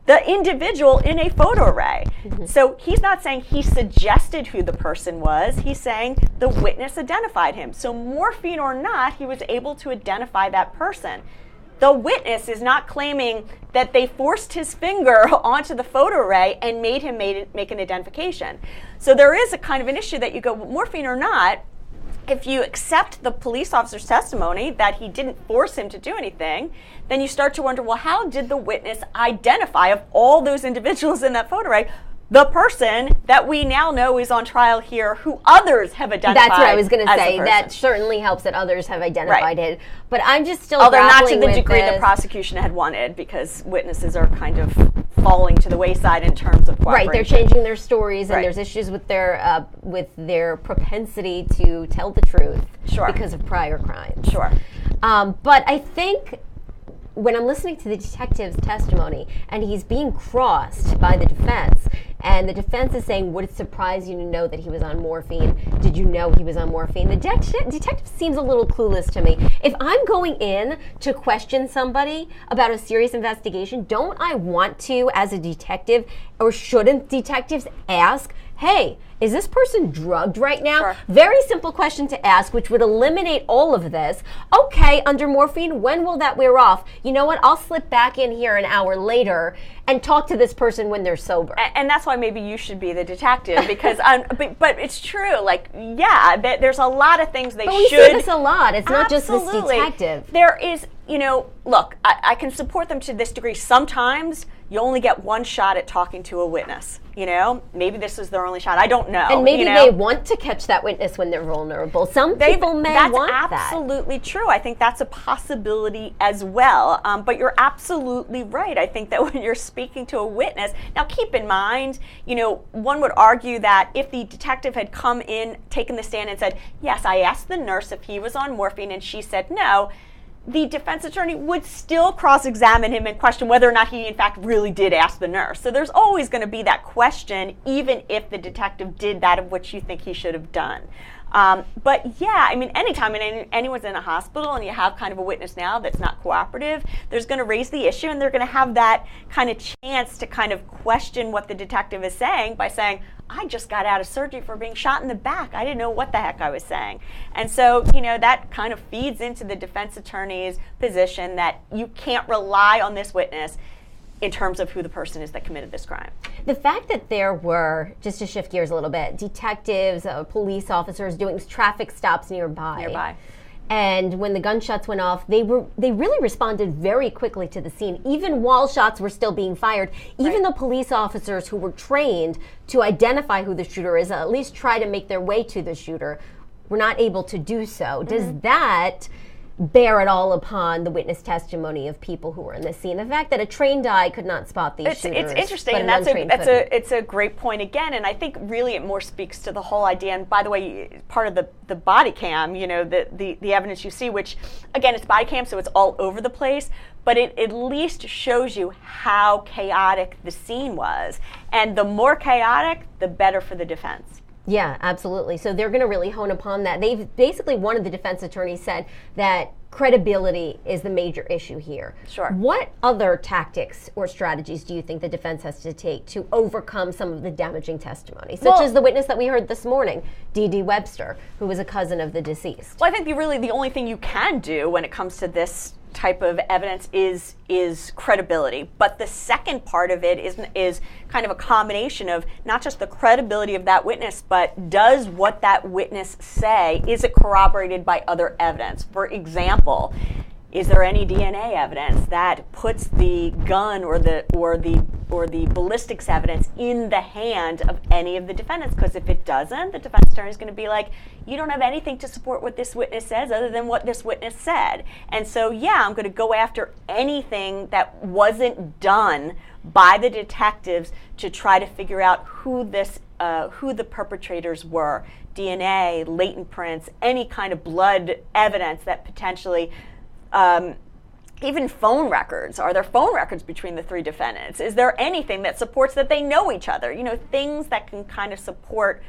the individual in a photo array. Mm-hmm. So he's not saying he suggested who the person was. He's saying the witness identified him. So morphine or not, he was able to identify that person. The witness is not claiming that they forced his finger onto the photo array and made him make an identification. So there is a kind of an issue that you go, morphine or not, if you accept the police officer's testimony that he didn't force him to do anything, then you start to wonder, well, how did the witness identify of all those individuals in that photo array the person that we now know is on trial here who others have identified? That's what I was going to say. That certainly helps that others have identified it. But I'm just still although not to the degree the prosecution had wanted, because witnesses are kind of falling to the wayside in terms of cooperation. Right, they're changing their stories, and there's issues with their propensity to tell the truth because of prior crimes. Sure. But I think when I'm listening to the detective's testimony and he's being crossed by the defense, and the defense is saying, would it surprise you to know that he was on morphine? Did you know he was on morphine? The detective seems a little clueless to me. If I'm going in to question somebody about a serious investigation, don't I want to, as a detective, or shouldn't detectives ask, hey, is this person drugged right now? Sure. Very simple question to ask, which would eliminate all of this. Okay, under morphine, when will that wear off? You know what? I'll slip back in here an hour later and talk to this person when they're sober. And that's why maybe you should be the detective, because but it's true. Like, yeah, there's a lot of things they should. But we see this a lot. It's not just this Absolutely. detective. There is, look, I can support them to this degree. Sometimes you only get one shot at talking to a witness. Maybe this is their only shot. I don't know. And maybe they want to catch that witness when they're vulnerable. Some people may want that. That's absolutely true. I think that's a possibility as well. But you're absolutely right. I think that when you're speaking to a witness, now keep in mind, one would argue that if the detective had come in, taken the stand and said, yes, I asked the nurse if he was on morphine and she said no, the defense attorney would still cross-examine him and question whether or not he in fact really did ask the nurse. So there's always going to be that question, even if the detective did that of which you think he should have done. But yeah, I mean, anytime anyone's in a hospital and you have kind of a witness now that's not cooperative, there's going to raise the issue and they're going to have that kind of chance to kind of question what the detective is saying by saying, I just got out of surgery for being shot in the back. I didn't know what the heck I was saying. And so, that kind of feeds into the defense attorney's position that you can't rely on this witness in terms of who the person is that committed this crime. The fact that there were, just to shift gears a little bit, detectives, police officers doing traffic stops nearby. And when the gunshots went off, they really responded very quickly to the scene, even while shots were still being fired. Even the police officers who were trained to identify who the shooter is, at least try to make their way to the shooter, were not able to do so. Does that bear at all upon the witness testimony of people who were in the scene? The fact that a trained eye could not spot these shooters. It's interesting, but and it's a great point again. And I think really it more speaks to the whole idea. And by the way, part of the body cam, the evidence you see, which again, it's body cam, so it's all over the place. But it at least shows you how chaotic the scene was, and the more chaotic, the better for the defense. Yeah, absolutely. So they're going to really hone upon that. They've basically, one of the defense attorneys said that credibility is the major issue here. Sure. What other tactics or strategies do you think the defense has to take to overcome some of the damaging testimony, such as the witness that we heard this morning, D.D. Webster, who was a cousin of the deceased? Well, I think the only thing you can do when it comes to this type of evidence is credibility. But the second part of it is kind of a combination of not just the credibility of that witness, but does what that witness say, is it corroborated by other evidence? For example, is there any DNA evidence that puts the gun or the ballistics evidence in the hand of any of the defendants? Because if it doesn't, the defense attorney is going to be like, you don't have anything to support what this witness says other than what this witness said. And so, yeah, I'm going to go after anything that wasn't done by the detectives to try to figure out who the perpetrators were. DNA, latent prints, any kind of blood evidence that potentially even phone records. Are there phone records between the three defendants? Is there anything that supports that they know each other? Things that can kind of support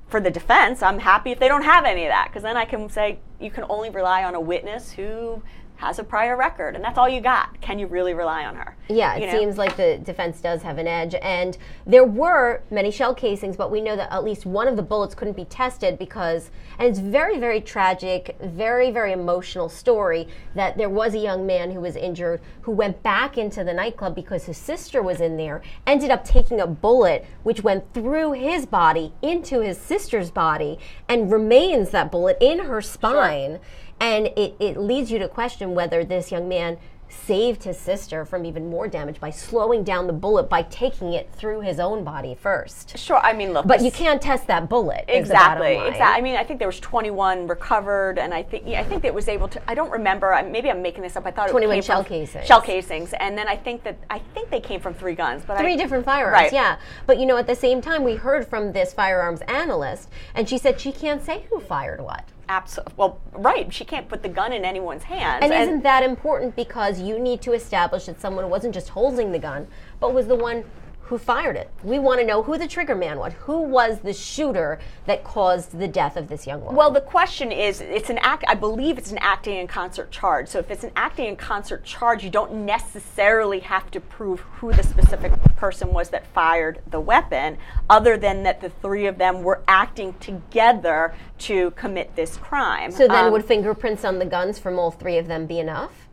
for the defense. I'm happy if they don't have any of that, because then I can say you can only rely on a witness who has a prior record, and that's all you got. Can you really rely on her? Yeah, it seems like the defense does have an edge. And there were many shell casings, but we know that at least one of the bullets couldn't be tested because, and it's very, very tragic, very, very emotional story, that there was a young man who was injured who went back into the nightclub because his sister was in there, ended up taking a bullet which went through his body into his sister's body and remains that bullet in her spine. Sure. And it leads you to question whether this young man saved his sister from even more damage by slowing down the bullet by taking it through his own body first. Sure, I mean, look. But you can't test that bullet. Exactly. I mean, I think there was 21 recovered, and I think it was able to. I don't remember. Maybe I'm making this up. I thought 21 it shell casings. Shell casings, and then I think they came from 3 guns. But 3 different firearms. Right. Yeah. But at the same time, we heard from this firearms analyst, and she said she can't say who fired what. Absolutely. Well, right. She can't put the gun in anyone's hands. And isn't that important, because you need to establish that someone wasn't just holding the gun, but was the one who fired it. We want to know who the trigger man was. Who was the shooter that caused the death of this young woman? Well, the question is, I believe it's an acting in concert charge. So if it's an acting in concert charge, you don't necessarily have to prove who the specific person was that fired the weapon, other than that the three of them were acting together to commit this crime. So then would fingerprints on the guns from all three of them be enough?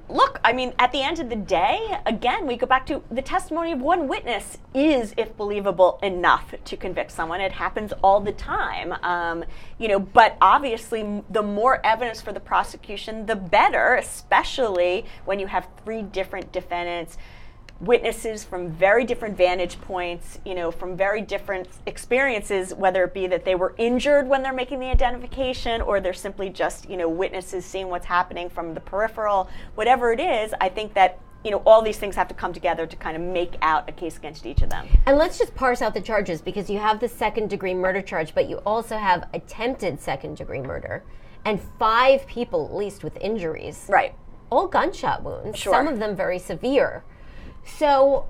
Look, I mean, at the end of the day, again, we go back to the testimony of one witness is, if believable, enough to convict someone. It happens all the time, but obviously the more evidence for the prosecution, the better, especially when you have three different defendants, witnesses from very different vantage points, from very different experiences, whether it be that they were injured when they're making the identification or they're simply just, witnesses seeing what's happening from the peripheral, whatever it is. I think that, all these things have to come together to kind of make out a case against each of them. And let's just parse out the charges, because you have the second-degree murder charge, but you also have attempted second-degree murder and 5 people at least with injuries. Right. All gunshot wounds, Sure. Some of them very severe. So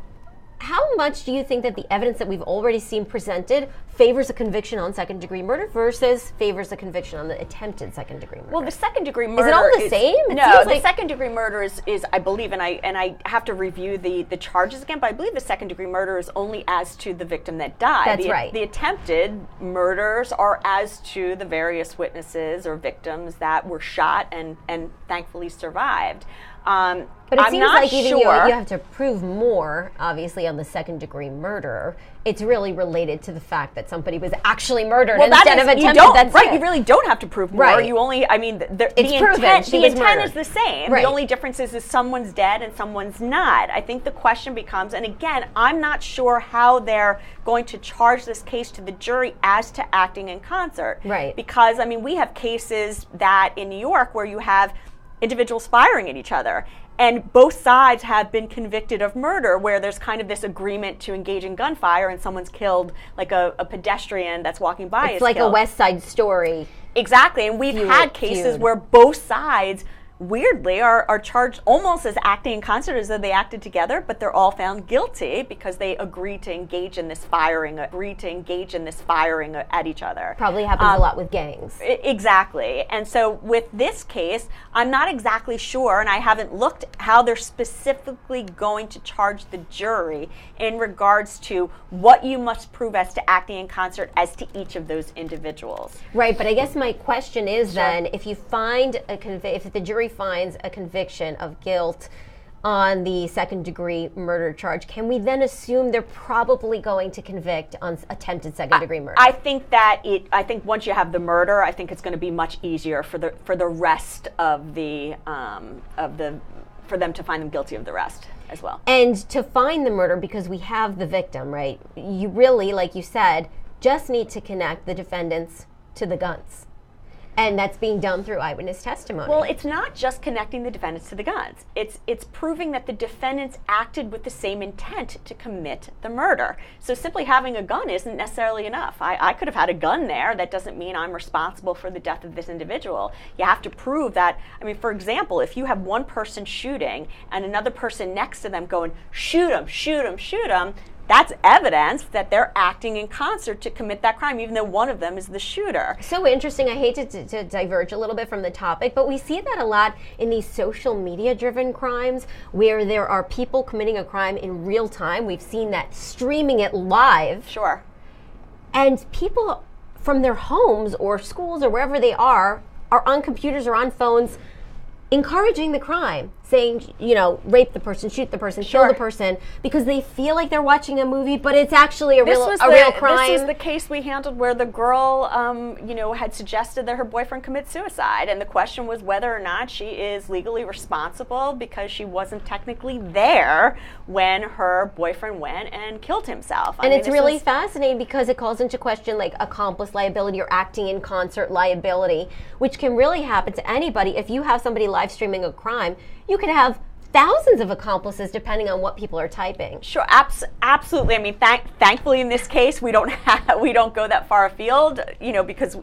how much do you think that the evidence that we've already seen presented favors a conviction on second-degree murder versus favors a conviction on the attempted second-degree murder? Well, the second-degree murder is it all the same? It No, seems the like second-degree murder is I believe, and I have to review the charges again, but I believe the second-degree murder is only as to the victim that died. That's right. The attempted murders are as to the various witnesses or victims that were shot and thankfully survived. But it I'm seems not like even sure. you have to prove more, obviously, on the second-degree murder. It's really related to the fact that somebody was actually murdered instead of attempted. That's right. it. You really don't have to prove more. Right. You only. I mean, the It's proven. intent. She The was intent murdered. is the same. Right. The only difference is someone's dead and someone's not. I think the question becomes, and again, I'm not sure how they're going to charge this case to the jury as to acting in concert. Right. Because I mean, we have cases that in New York where you have individuals firing at each other. And both sides have been convicted of murder, where there's kind of this agreement to engage in gunfire and someone's killed, like a pedestrian that's walking by. It's like killed. a West Side Story. Exactly, and we've had cases where both sides weirdly are charged almost as acting in concert, as though they acted together, but they're all found guilty because they agreed to engage in this firing at each other. Probably happens a lot with gangs. Exactly. And so with this case, I'm not exactly sure, and I haven't looked how they're specifically going to charge the jury in regards to what you must prove as to acting in concert as to each of those individuals. Right, but I guess my question is then, if you find if the jury finds a conviction of guilt on the second-degree murder charge, can we then assume they're probably going to convict on attempted second-degree murder? I think once you have the murder, I think it's going to be much easier for the rest of the for them to find them guilty of the rest as well. And to find the murder, because we have the victim, right? You really, like you said, just need to connect the defendants to the guns. And that's being done through eyewitness testimony. Well, it's not just connecting the defendants to the guns. It's proving that the defendants acted with the same intent to commit the murder. So simply having a gun isn't necessarily enough. I could have had a gun there. That doesn't mean I'm responsible for the death of this individual. You have to prove that. I mean, for example, if you have one person shooting and another person next to them going, shoot him, shoot him, shoot him, that's evidence that they're acting in concert to commit that crime, even though one of them is the shooter. So interesting. I hate to diverge a little bit from the topic, but we see that a lot in these social media-driven crimes where there are people committing a crime in real time. We've seen that, streaming it live. Sure. And people from their homes or schools or wherever they are on computers or on phones encouraging the crime, saying, rape the person, shoot the person, kill the person, because they feel like they're watching a movie, but it's actually a real crime. This is the case we handled where the girl, had suggested that her boyfriend commit suicide, and the question was whether or not she is legally responsible because she wasn't technically there when her boyfriend went and killed himself. And it's really fascinating because it calls into question like accomplice liability or acting in concert liability, which can really happen to anybody. If you have somebody live streaming a crime, you could have thousands of accomplices depending on what people are typing. Sure, absolutely. I mean, thankfully in this case we don't go that far afield, because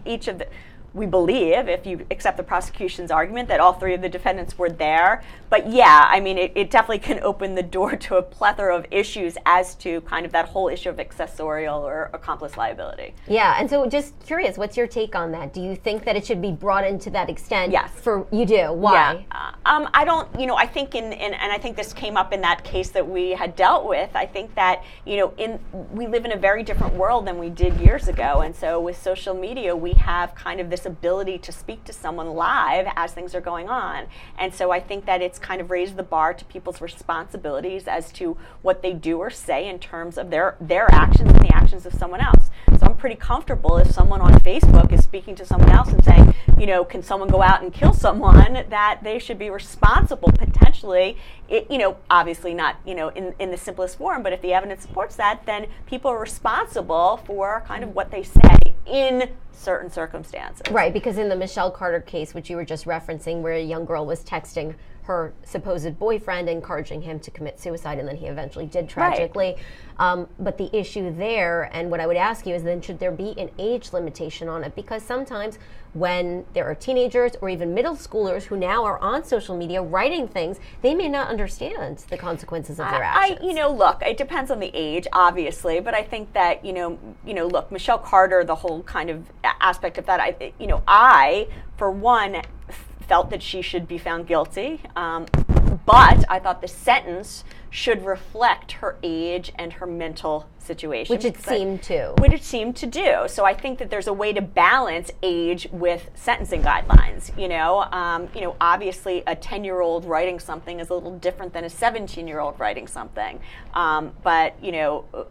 we believe, if you accept the prosecution's argument, that all three of the defendants were there. But yeah, I mean, it definitely can open the door to a plethora of issues as to kind of that whole issue of accessorial or accomplice liability. Yeah, and so just curious, what's your take on that? Do you think that it should be brought into that extent? Yes. You do? Why? Yeah. I don't, I think and I think this came up in that case that we had dealt with. I think that, we live in a very different world than we did years ago. And so with social media, we have kind of this ability to speak to someone live as things are going on. And so I think that it's kind of raised the bar to people's responsibilities as to what they do or say in terms of their actions and the actions of someone else. So I'm pretty comfortable if someone on Facebook is speaking to someone else and saying, can someone go out and kill someone, that they should be responsible potentially, obviously not, in the simplest form, but if the evidence supports that, then people are responsible for kind of what they say in certain circumstances. Right, because in the Michelle Carter case, which you were just referencing, where a young girl was texting her supposed boyfriend, encouraging him to commit suicide, and then he eventually did tragically. Right. But the issue there, and what I would ask you is then, should there be an age limitation on it? Because sometimes when there are teenagers or even middle schoolers who now are on social media writing things, they may not understand the consequences of their actions. Look, it depends on the age, obviously, but I think that, look, Michelle Carter, the whole kind of aspect of that, I, for one, felt that she should be found guilty, but I thought the sentence should reflect her age and her mental situation. Which it seemed to. Which it seemed to do. So I think that there's a way to balance age with sentencing guidelines. Obviously a 10-year-old writing something is a little different than a 17-year-old writing something. But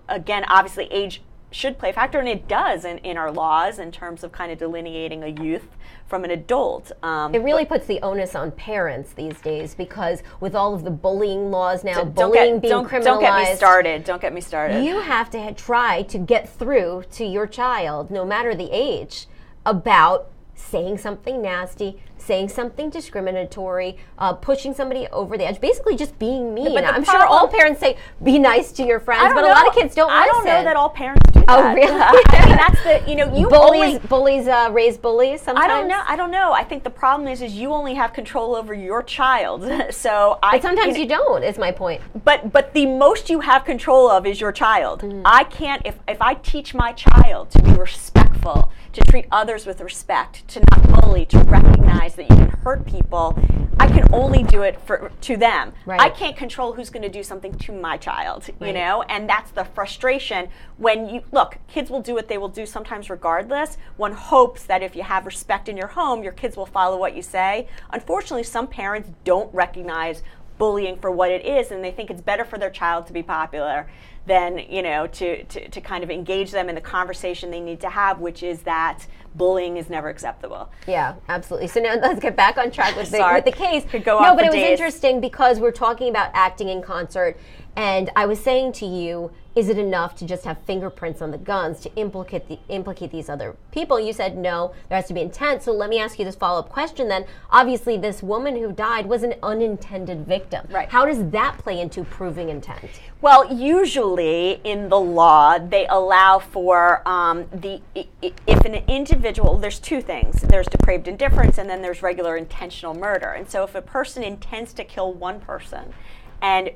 again, obviously age should play a factor, and it does in our laws in terms of kind of delineating a youth from an adult. It really puts the onus on parents these days, because with all of the bullying laws now, bullying being criminalized. Don't get me started. You have to try to get through to your child, no matter the age, about saying something nasty, saying something discriminatory, pushing somebody over the edge, basically just being mean. I'm sure all parents say, be nice to your friends, but a lot of kids don't listen. I don't know that all parents do that. Oh, really? I mean, that's the, bullies raise bullies sometimes? I don't know. I think the problem is you only have control over your child. But sometimes you don't, is my point. But the most you have control of is your child. I can't, if I teach my child to be respectful, to treat others with respect, to not bully, to recognize that you can hurt people, I can only do it to them. Right. I can't control who's going to do something to my child, and that's the frustration. When kids will do what they will do sometimes regardless. One hopes that if you have respect in your home, your kids will follow what you say. Unfortunately, some parents don't recognize bullying for what it is, and they think it's better for their child to be popular than to kind of engage them in the conversation they need to have, which is that bullying is never acceptable. Yeah, absolutely. So now let's get back on track with the case. Could go on but for it was days. Interesting because we're talking about acting in concert, and I was saying to you, is it enough to just have fingerprints on the guns to implicate these other people? You said no, there has to be intent. So let me ask you this follow-up question then. Obviously, this woman who died was an unintended victim. Right. How does that play into proving intent? Well, usually in the law, they allow for if an individual, there's two things. There's depraved indifference, and then there's regular intentional murder. And so if a person intends to kill one person, and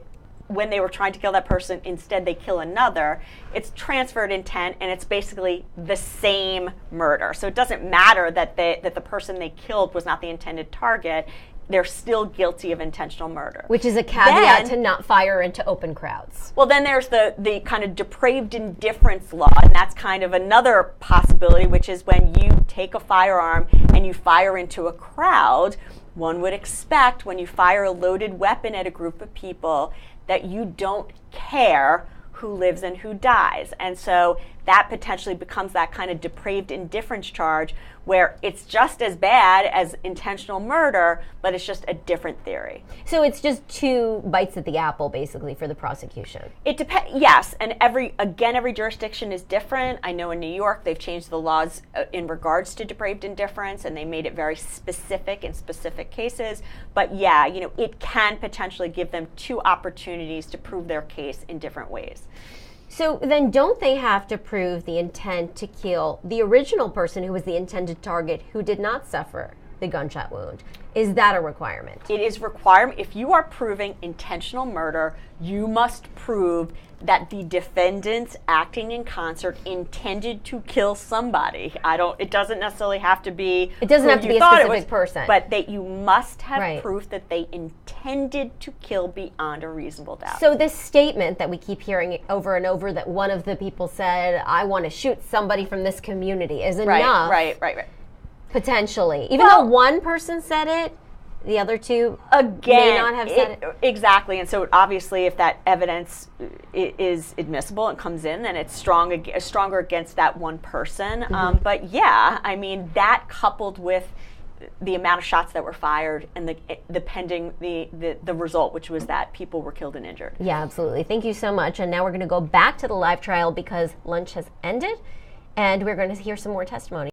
when they were trying to kill that person, instead they kill another, it's transferred intent, and it's basically the same murder. So it doesn't matter that the person they killed was not the intended target. They're still guilty of intentional murder. Which is a caveat to not fire into open crowds. Well, then there's the kind of depraved indifference law, and that's kind of another possibility, which is when you take a firearm and you fire into a crowd, one would expect when you fire a loaded weapon at a group of people that you don't care who lives and who dies. And so that potentially becomes that kind of depraved indifference charge where it's just as bad as intentional murder, but it's just a different theory. So it's just two bites at the apple, basically, for the prosecution. It depends, yes, and every jurisdiction is different. I know in New York they've changed the laws in regards to depraved indifference, and they made it very specific in specific cases. But yeah, it can potentially give them two opportunities to prove their case in different ways. So then don't they have to prove the intent to kill the original person who was the intended target who did not suffer the gunshot wound? Is that a requirement? It is requirement. If you are proving intentional murder, you must prove that the defendants acting in concert intended to kill somebody. It doesn't necessarily have to be. It doesn't have to be a specific person. But that you must have proof that they intended to kill beyond a reasonable doubt. So this statement that we keep hearing over and over that one of the people said, I want to shoot somebody from this community is enough. Right. Potentially. Even though one person said it, the other two may not have said it. Exactly. And so obviously if that evidence is admissible and comes in, then it's stronger against that one person. But yeah, I mean, that coupled with the amount of shots that were fired and the pending the result, which was that people were killed and injured. Yeah, absolutely. Thank you so much. And now we're going to go back to the live trial because lunch has ended, and we're going to hear some more testimony.